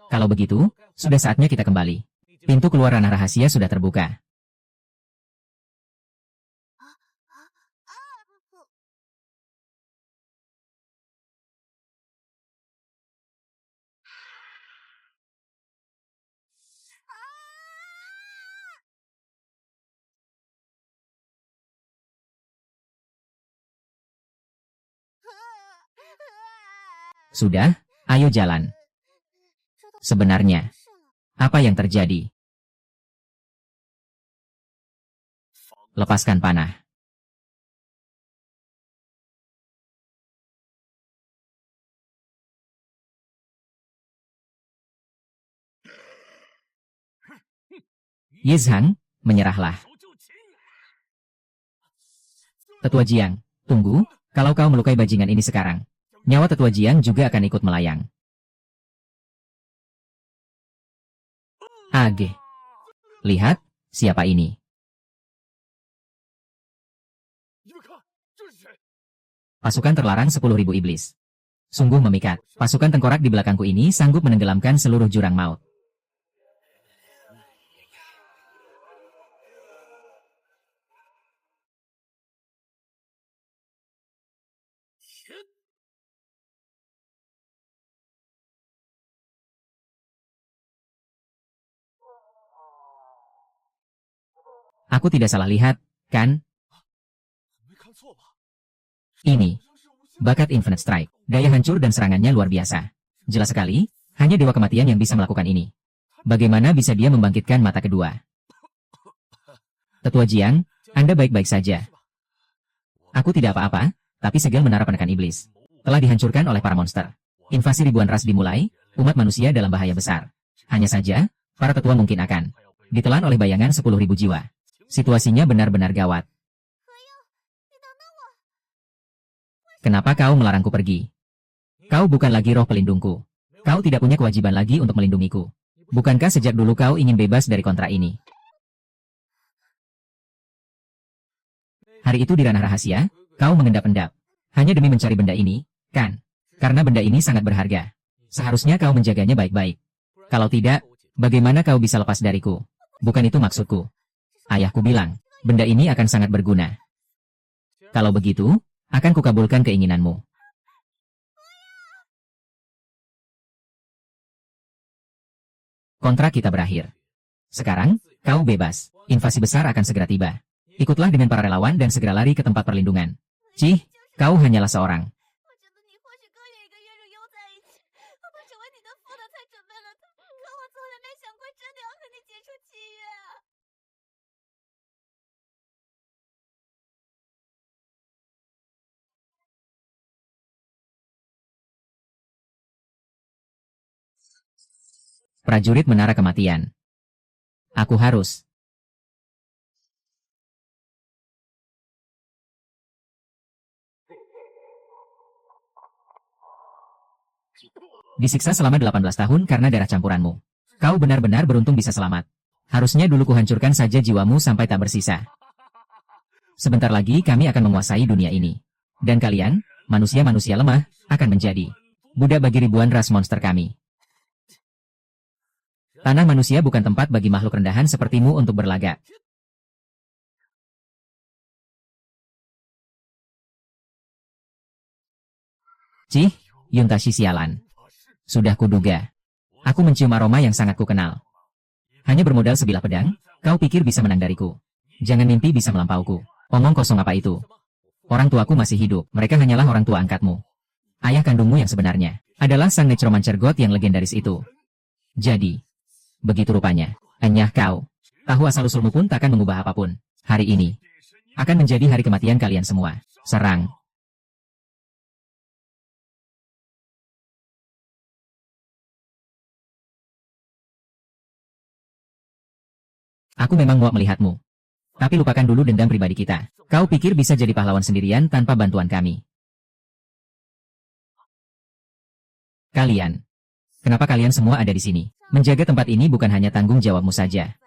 Kalau begitu, sudah saatnya kita kembali. Pintu keluar ranah rahasia sudah terbuka. Sudah, ayo jalan. Sebenarnya, apa yang terjadi? Lepaskan panah. Yizhang, menyerahlah. Tetua Jiang, tunggu, kalau kau melukai bajingan ini sekarang, nyawa Tetua Jiang juga akan ikut melayang. Age. Lihat, siapa ini? Pasukan terlarang 10.000 iblis. Sungguh memikat, pasukan tengkorak di belakangku ini sanggup menenggelamkan seluruh jurang maut. Aku tidak salah lihat, kan? Ini, bakat Infinite Strike. Daya hancur dan serangannya luar biasa. Jelas sekali, hanya Dewa Kematian yang bisa melakukan ini. Bagaimana bisa dia membangkitkan mata kedua? Tetua Jiang, Anda baik-baik saja. Aku tidak apa-apa, tapi segel menara penekan iblis telah dihancurkan oleh para monster. Invasi ribuan ras dimulai, umat manusia dalam bahaya besar. Hanya saja, para tetua mungkin akan ditelan oleh bayangan 10.000 jiwa. Situasinya benar-benar gawat. Kenapa kau melarangku pergi? Kau bukan lagi roh pelindungku. Kau tidak punya kewajiban lagi untuk melindungiku. Bukankah sejak dulu kau ingin bebas dari kontrak ini? Hari itu di ranah rahasia, kau mengendap-endap. Hanya demi mencari benda ini, kan? Karena benda ini sangat berharga. Seharusnya kau menjaganya baik-baik. Kalau tidak, bagaimana kau bisa lepas dariku? Bukan itu maksudku. Ayahku bilang, benda ini akan sangat berguna. Kalau begitu, akan kukabulkan keinginanmu. Kontrak kita berakhir. Sekarang, kau bebas. Invasi besar akan segera tiba. Ikutlah dengan para relawan dan segera lari ke tempat perlindungan. Cih, kau hanyalah seorang. Prajurit Menara Kematian. Aku harus. Disiksa selama 18 tahun karena darah campuranmu. Kau benar-benar beruntung bisa selamat. Harusnya dulu kuhancurkan saja jiwamu sampai tak bersisa. Sebentar lagi kami akan menguasai dunia ini. Dan kalian, manusia-manusia lemah, akan menjadi budak bagi ribuan ras monster kami. Tanah manusia bukan tempat bagi makhluk rendahan sepertimu untuk berlagak. Cih, Yuntashi sialan. Sudah kuduga. Aku mencium aroma yang sangat kukenal. Hanya bermodal sebilah pedang, kau pikir bisa menang dariku. Jangan mimpi bisa melampauku. Omong kosong apa itu? Orang tuaku masih hidup, mereka hanyalah orang tua angkatmu. Ayah kandungmu yang sebenarnya adalah sang necromancer god yang legendaris itu. Jadi, begitu rupanya. Enyah kau. Tahu asal-usulmu pun takkan mengubah apapun. Hari ini akan menjadi hari kematian kalian semua. Serang. Aku memang mau melihatmu. Tapi lupakan dulu dendam pribadi kita. Kau pikir bisa jadi pahlawan sendirian tanpa bantuan kami? Kalian. Kenapa kalian semua ada di sini? Menjaga tempat ini bukan hanya tanggung jawabmu saja.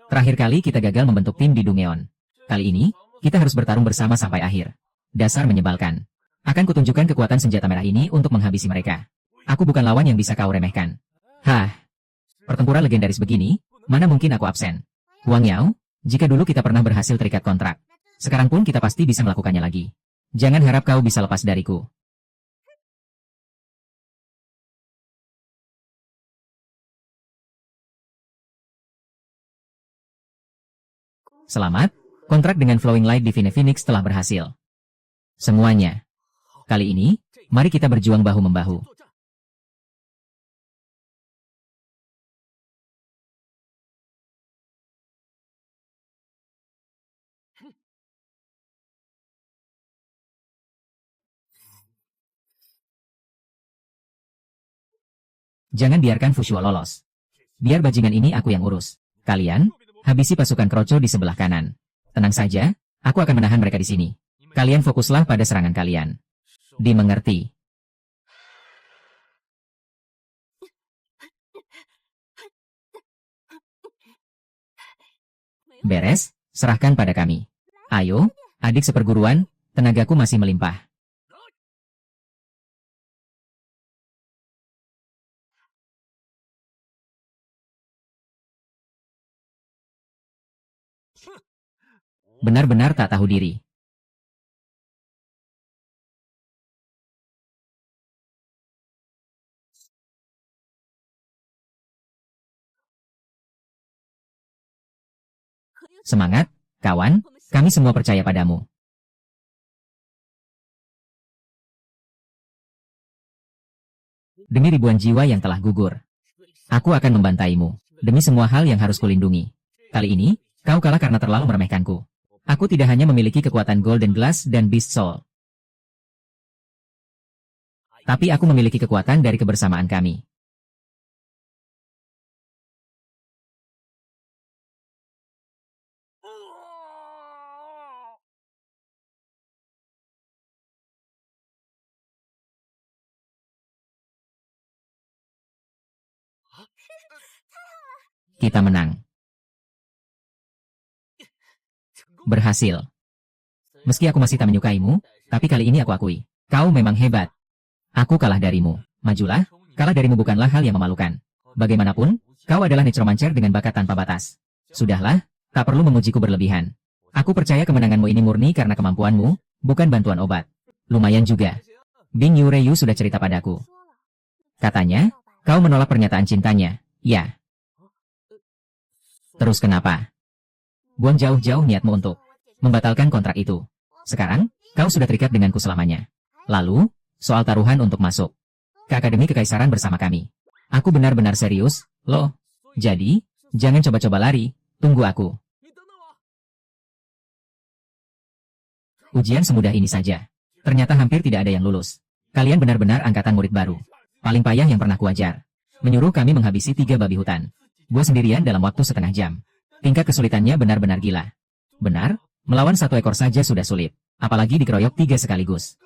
Terakhir kali kita gagal membentuk tim di Dungeon. Kali ini, kita harus bertarung bersama sampai akhir. Dasar menyebalkan. Akan kutunjukkan kekuatan senjata merah ini untuk menghabisi mereka. Aku bukan lawan yang bisa kau remehkan. Hah. Pertempuran legendaris begini, mana mungkin aku absen? Wang Yao, jika dulu kita pernah berhasil terikat kontrak, sekarang pun kita pasti bisa melakukannya lagi. Jangan harap kau bisa lepas dariku. Selamat, kontrak dengan Flowing Light Divine Phoenix telah berhasil. Semuanya. Kali ini, Mari kita berjuang bahu-membahu. Jangan biarkan Fushuo lolos. Biar bajingan ini aku yang urus. Kalian, habisi pasukan Kroco di sebelah kanan. Tenang saja, aku akan menahan mereka di sini. Kalian fokuslah pada serangan kalian. Dimengerti. Beres, serahkan pada kami. Ayo, adik seperguruan, tenagaku masih melimpah. Benar-benar tak tahu diri. Semangat, kawan, kami semua percaya padamu. Demi ribuan jiwa yang telah gugur, aku akan membantaimu. Demi semua hal yang harus kulindungi. Kali ini, kau kalah karena terlalu meremehkanku. Aku tidak hanya memiliki kekuatan Golden Glass dan Beast Soul, tapi aku memiliki kekuatan dari kebersamaan kami. Kita menang. Berhasil. Meski aku masih tak menyukaimu, tapi kali ini aku akui. Kau memang hebat. Aku kalah darimu. Majulah, kalah darimu bukanlah hal yang memalukan. Bagaimanapun, kau adalah necromancer dengan bakat tanpa batas. Sudahlah, tak perlu memujiku berlebihan. Aku percaya kemenanganmu ini murni karena kemampuanmu, bukan bantuan obat. Lumayan juga. Bing Yureyu sudah cerita padaku. Katanya, kau menolak pernyataan cintanya. Ya. Terus kenapa? Buang jauh-jauh niatmu untuk membatalkan kontrak itu. Sekarang, kau sudah terikat denganku selamanya. Lalu, soal taruhan untuk masuk ke Akademi Kekaisaran bersama kami. Aku benar-benar serius, loh. Jadi, jangan coba-coba lari, tunggu aku. Ujian semudah ini saja. Ternyata hampir tidak ada yang lulus. Kalian benar-benar angkatan murid baru. Paling payah yang pernah kuajar. Menyuruh kami menghabisi 3 babi hutan. Gua sendirian dalam waktu setengah jam. Tingkat kesulitannya benar-benar gila. Benar, melawan 1 ekor saja sudah sulit. Apalagi dikeroyok 3 sekaligus.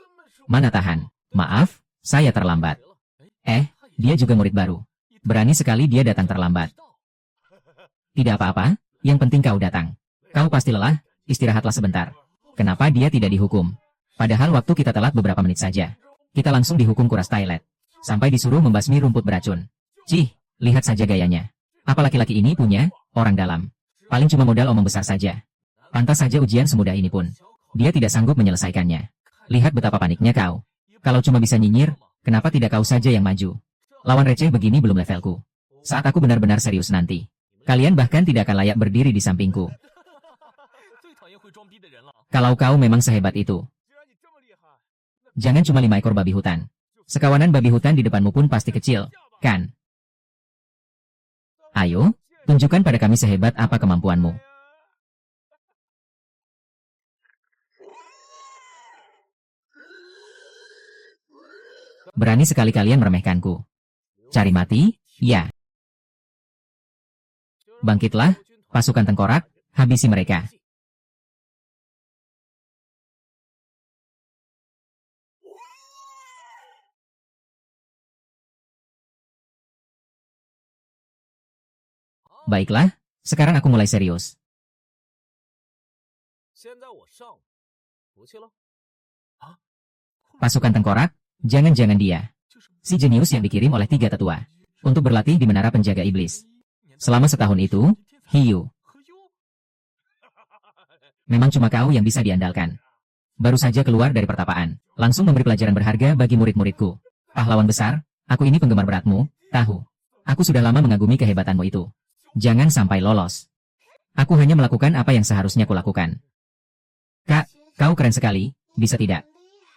Mana tahan. Maaf, saya terlambat. Dia juga murid baru. Berani sekali dia datang terlambat. Tidak apa-apa, yang penting kau datang. Kau pasti lelah, istirahatlah sebentar. Kenapa dia tidak dihukum? Padahal waktu kita telat beberapa menit saja. Kita langsung dihukum kuras toilet. Sampai disuruh membasmi rumput beracun. Cih, lihat saja gayanya. Apa laki-laki ini punya orang dalam? Paling cuma modal omong besar saja. Pantas saja ujian semudah ini pun dia tidak sanggup menyelesaikannya. Lihat betapa paniknya kau. Kalau cuma bisa nyinyir, kenapa tidak kau saja yang maju? Lawan receh begini belum levelku. Saat aku benar-benar serius nanti, kalian bahkan tidak akan layak berdiri di sampingku. Kalau kau memang sehebat itu, jangan cuma 5 ekor babi hutan. Sekawanan babi hutan di depanmu pun pasti kecil, kan? Ayo, tunjukkan pada kami sehebat apa kemampuanmu. Berani sekali kalian meremehkanku. Cari mati? Ya. Bangkitlah, pasukan tengkorak, habisi mereka. Baiklah, sekarang aku mulai serius. Pasukan tengkorak, jangan-jangan dia. Si jenius yang dikirim oleh 3 tetua untuk berlatih di menara penjaga iblis. Selama setahun itu, Hiyu. Memang cuma kau yang bisa diandalkan. Baru saja keluar dari pertapaan, langsung memberi pelajaran berharga bagi murid-muridku. Pahlawan besar, aku ini penggemar beratmu, tahu. Aku sudah lama mengagumi kehebatanmu itu. Jangan sampai lolos. Aku hanya melakukan apa yang seharusnya kulakukan. Kak, kau keren sekali, bisa tidak?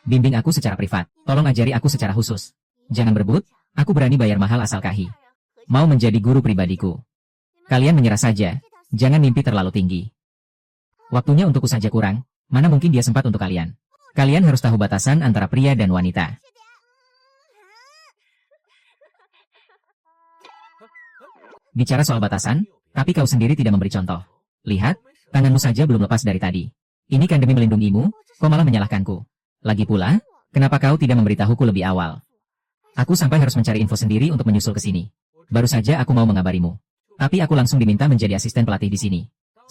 Bimbing aku secara privat. Tolong ajari aku secara khusus. Jangan berebut, aku berani bayar mahal asal Kahi mau menjadi guru pribadiku. Kalian menyerah saja, jangan mimpi terlalu tinggi. Waktunya untukku saja kurang, mana mungkin dia sempat untuk kalian. Kalian harus tahu batasan antara pria dan wanita. Bicara soal batasan, tapi kau sendiri tidak memberi contoh. Lihat, tanganmu saja belum lepas dari tadi. Ini kan demi melindungimu, kau malah menyalahkanku. Lagi pula, kenapa kau tidak memberitahuku lebih awal? Aku sampai harus mencari info sendiri untuk menyusul ke sini. Baru saja aku mau mengabarimu. Tapi aku langsung diminta menjadi asisten pelatih di sini.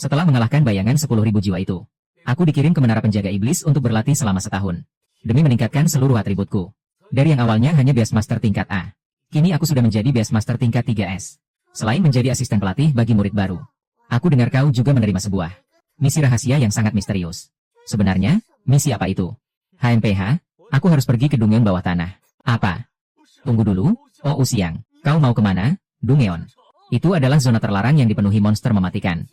Setelah mengalahkan bayangan 10.000 jiwa itu, aku dikirim ke menara penjaga iblis untuk berlatih selama setahun. Demi meningkatkan seluruh atributku. Dari yang awalnya hanya Beastmaster tingkat A. Kini aku sudah menjadi Beastmaster tingkat 3S. Selain menjadi asisten pelatih bagi murid baru, aku dengar kau juga menerima sebuah misi rahasia yang sangat misterius. Sebenarnya, misi apa itu? HMPH, aku harus pergi ke Dungeon bawah tanah. Apa? Tunggu dulu, oh Usiang. Kau mau kemana, Dungeon? Itu adalah zona terlarang yang dipenuhi monster mematikan.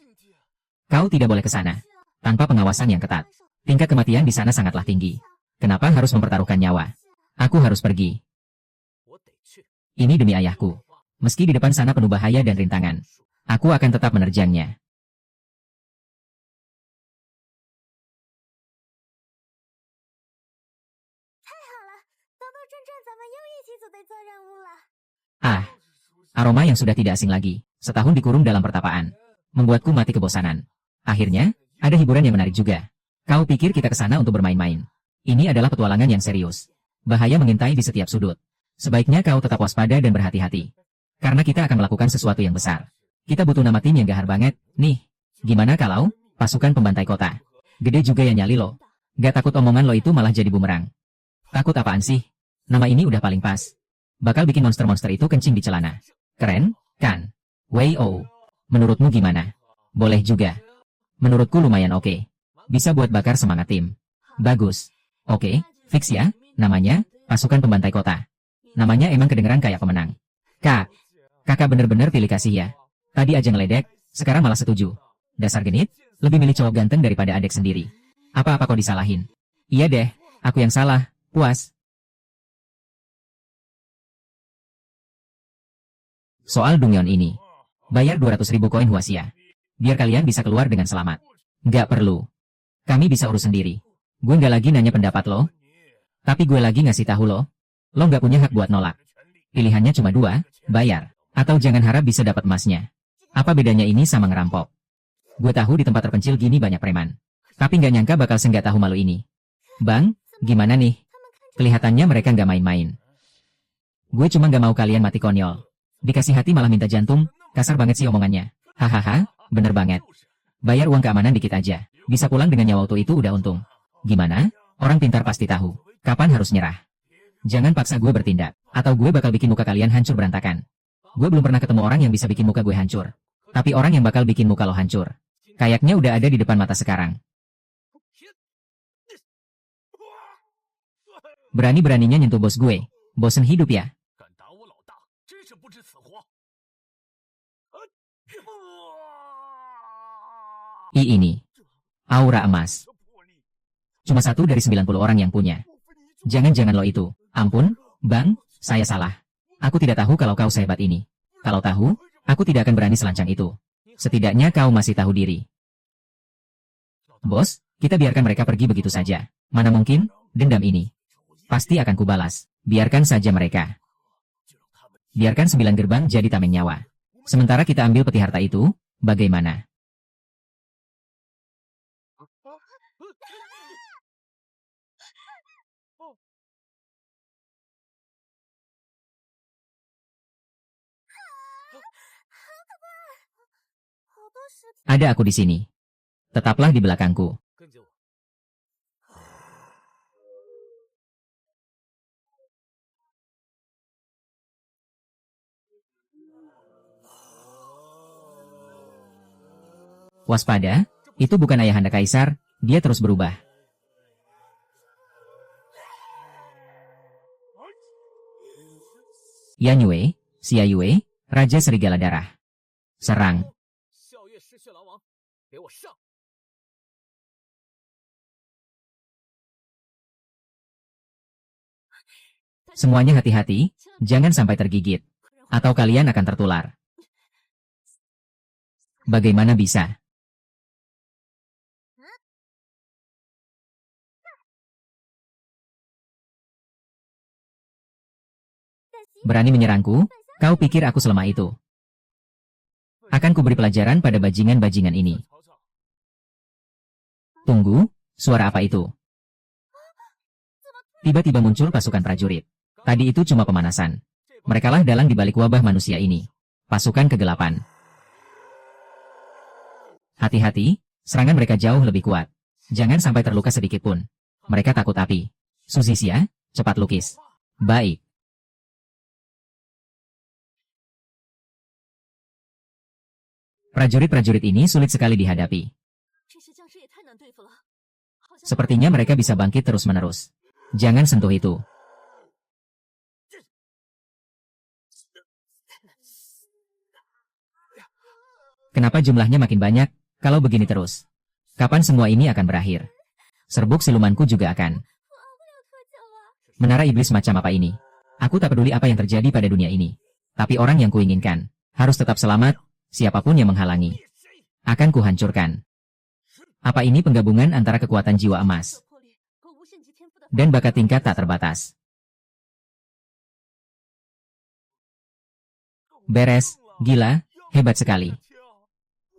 Kau tidak boleh ke sana tanpa pengawasan yang ketat. Tingkat kematian di sana sangatlah tinggi. Kenapa harus mempertaruhkan nyawa? Aku harus pergi. Ini demi ayahku. Meski di depan sana penuh bahaya dan rintangan, aku akan tetap menerjangnya. Ah, aroma yang sudah tidak asing lagi. Setahun dikurung dalam pertapaan, membuatku mati kebosanan. Akhirnya, ada hiburan yang menarik juga. Kau pikir kita ke sana untuk bermain-main? Ini adalah petualangan yang serius. Bahaya mengintai di setiap sudut. Sebaiknya kau tetap waspada dan berhati-hati. Karena kita akan melakukan sesuatu yang besar. Kita butuh nama tim yang gahar banget. Nih, gimana kalau pasukan pembantai kota? Gede juga ya nyali lo. Gak takut omongan lo itu malah jadi bumerang. Takut apaan sih? Nama ini udah paling pas. Bakal bikin monster-monster itu kencing di celana. Keren, kan? Wey-oh. Menurutmu gimana? Boleh juga. Menurutku lumayan oke. Bisa buat bakar semangat tim. Bagus. Oke, fix ya. Namanya, pasukan pembantai kota. Namanya emang kedengeran kayak pemenang. Kakak bener-bener pilih kasih ya. Tadi aja ngeledek, sekarang malah setuju. Dasar genit, lebih milih cowok ganteng daripada adek sendiri. Apa-apa kok disalahin? Iya deh, aku yang salah. Puas. Soal Dungeon ini. Bayar 200.000 koin Huasia. Biar kalian bisa keluar dengan selamat. Nggak perlu. Kami bisa urus sendiri. Gue nggak lagi nanya pendapat lo. Tapi gue lagi ngasih tahu lo. Lo nggak punya hak buat nolak. Pilihannya cuma dua, bayar. Atau jangan harap bisa dapat emasnya. Apa bedanya ini sama ngerampok? Gue tahu di tempat terpencil gini banyak preman. Tapi nggak nyangka bakal senggak tahu malu ini. Bang, gimana nih? Kelihatannya mereka nggak main-main. Gue cuma nggak mau kalian mati konyol. Dikasih hati malah minta jantung, kasar banget sih omongannya. Hahaha, bener banget. Bayar uang keamanan dikit aja. Bisa pulang dengan nyawa auto itu udah untung. Gimana? Orang pintar pasti tahu. Kapan harus nyerah? Jangan paksa gue bertindak. Atau gue bakal bikin muka kalian hancur berantakan. Gue belum pernah ketemu orang yang bisa bikin muka gue hancur. Tapi orang yang bakal bikin muka lo hancur. Kayaknya udah ada di depan mata sekarang. Berani-beraninya nyentuh bos gue. Bosen hidup ya? Ini. Aura emas. Cuma 1 dari 90 orang yang punya. Jangan-jangan lo itu. Ampun, bang, saya salah. Aku tidak tahu kalau kau sehebat ini. Kalau tahu, aku tidak akan berani selancang itu. Setidaknya kau masih tahu diri. Bos, kita biarkan mereka pergi begitu saja. Mana mungkin, dendam ini. Pasti akan kubalas. Biarkan saja mereka. Biarkan 9 gerbang jadi tameng nyawa. Sementara kita ambil peti harta itu, bagaimana? Ada aku di sini. Tetaplah di belakangku. Waspada, itu bukan ayahanda kaisar, dia terus berubah. Yan Yue, Xia Yue, Raja Serigala Darah. Serang. Semuanya hati-hati, jangan sampai tergigit. Atau kalian akan tertular. Bagaimana bisa? Berani menyerangku? Kau pikir aku selemah itu? Akan kuberi pelajaran pada bajingan-bajingan ini. Tunggu, suara apa itu? Tiba-tiba muncul pasukan prajurit. Tadi itu cuma pemanasan. Merekalah dalang di balik wabah manusia ini. Pasukan kegelapan. Hati-hati, serangan mereka jauh lebih kuat. Jangan sampai terluka sedikit pun. Mereka takut api. Suzisia, cepat lukis. Baik. Prajurit-prajurit ini sulit sekali dihadapi. Sepertinya mereka bisa bangkit terus-menerus. Jangan sentuh itu. Kenapa jumlahnya makin banyak? Kalau begini terus, kapan semua ini akan berakhir? Serbuk silumanku juga akan. Menara iblis macam apa ini? Aku tak peduli apa yang terjadi pada dunia ini. Tapi orang yang kuinginkan harus tetap selamat. Siapapun yang menghalangi akan kuhancurkan. Apa ini penggabungan antara kekuatan jiwa emas dan bakat tingkat tak terbatas? Beres, gila, hebat sekali.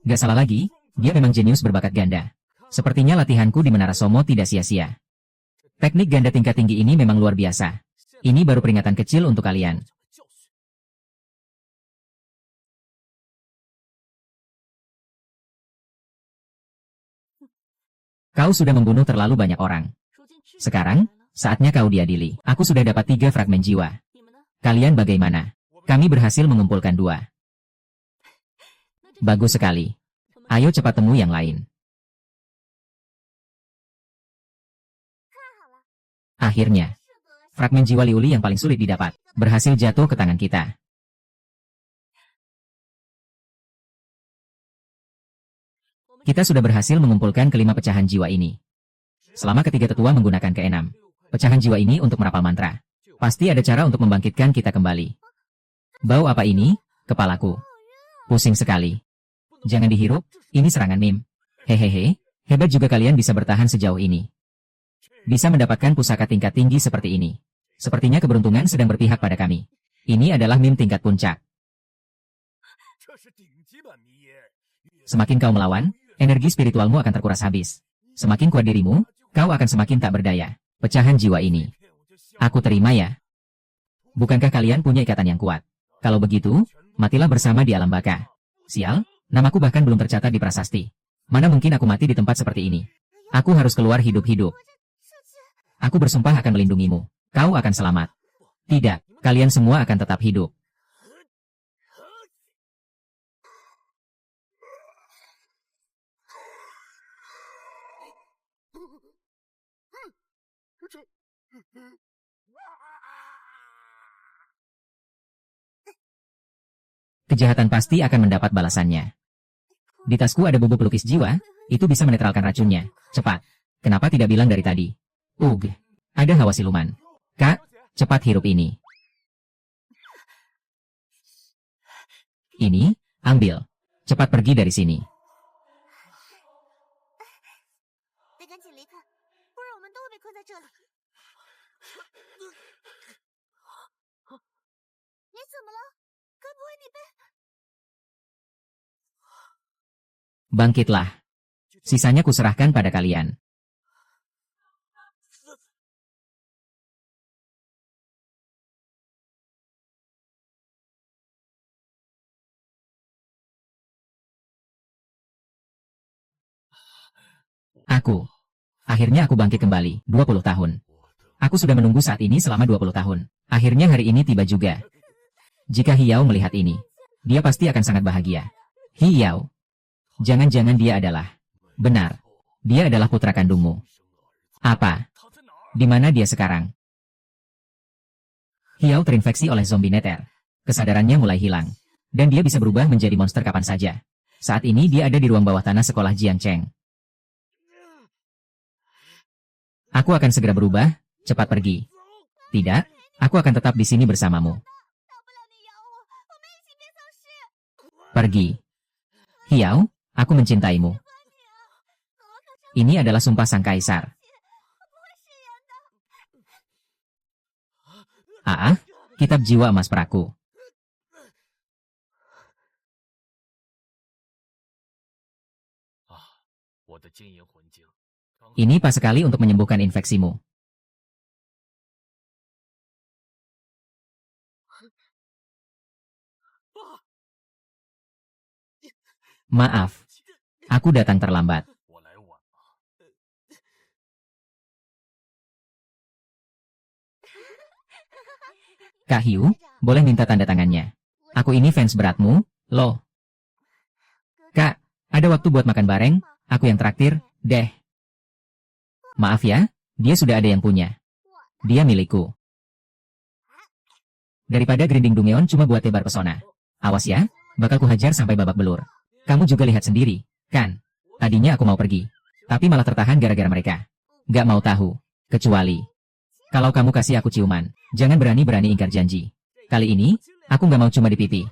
Gak salah lagi, dia memang jenius berbakat ganda. Sepertinya latihanku di Menara Somo tidak sia-sia. Teknik ganda tingkat tinggi ini memang luar biasa. Ini baru peringatan kecil untuk kalian. Kau sudah membunuh terlalu banyak orang. Sekarang, saatnya kau diadili. Aku sudah dapat 3 fragmen jiwa. Kalian bagaimana? Kami berhasil mengumpulkan 2. Bagus sekali. Ayo cepat temu yang lain. Akhirnya, fragmen jiwa Liuli yang paling sulit didapat, berhasil jatuh ke tangan kita. Kita sudah berhasil mengumpulkan kelima pecahan jiwa ini. Selama ketiga tetua menggunakan keenam pecahan jiwa ini untuk merapal mantra. Pasti ada cara untuk membangkitkan kita kembali. Bau apa ini? Kepalaku. Pusing sekali. Jangan dihirup, ini serangan mim. Hehehe, hebat juga kalian bisa bertahan sejauh ini. Bisa mendapatkan pusaka tingkat tinggi seperti ini. Sepertinya keberuntungan sedang berpihak pada kami. Ini adalah mim tingkat puncak. Semakin kau melawan, energi spiritualmu akan terkuras habis. Semakin kuat dirimu, kau akan semakin tak berdaya. Pecahan jiwa ini. Aku terima ya. Bukankah kalian punya ikatan yang kuat? Kalau begitu, matilah bersama di alam baka. Sial, namaku bahkan belum tercatat di prasasti. Mana mungkin aku mati di tempat seperti ini? Aku harus keluar hidup-hidup. Aku bersumpah akan melindungimu. Kau akan selamat. Tidak, kalian semua akan tetap hidup. Kejahatan pasti akan mendapat balasannya. Di tasku ada bubuk pelukis jiwa, itu bisa menetralkan racunnya. Cepat. Kenapa tidak bilang dari tadi? Ada hawa siluman. Kak, cepat hirup ini. Ini, ambil. Cepat pergi dari sini. Bangkitlah. Sisanya kuserahkan pada kalian. Akhirnya aku bangkit kembali, 20 tahun. Aku sudah menunggu saat ini selama 20 tahun. Akhirnya hari ini tiba juga. Jika Hiao melihat ini, dia pasti akan sangat bahagia. Hiao. Jangan-jangan dia adalah... Benar. Dia adalah putra kandungmu. Apa? Di mana dia sekarang? Hiao terinfeksi oleh zombie neter. Kesadarannya mulai hilang. Dan dia bisa berubah menjadi monster kapan saja. Saat ini dia ada di ruang bawah tanah sekolah Jiangcheng. Aku akan segera berubah, cepat pergi. Tidak, aku akan tetap di sini bersamamu. Pergi. Hiao, aku mencintaimu. Ini adalah sumpah sang kaisar. Kitab jiwa emas peraku. Ini pas sekali untuk menyembuhkan infeksimu. Maaf, aku datang terlambat. Kak Hiu, boleh minta tanda tangannya. Aku ini fans beratmu, loh. Kak, ada waktu buat makan bareng, aku yang traktir, deh. Maaf ya, dia sudah ada yang punya. Dia milikku. Daripada grinding Dungeon cuma buat tebar pesona. Awas ya, bakal kuhajar sampai babak belur. Kamu juga lihat sendiri, kan? Tadinya aku mau pergi, tapi malah tertahan gara-gara mereka. Gak mau tahu, kecuali kalau kamu kasih aku ciuman, jangan berani-berani ingkar janji. Kali ini, aku gak mau cuma di pipi,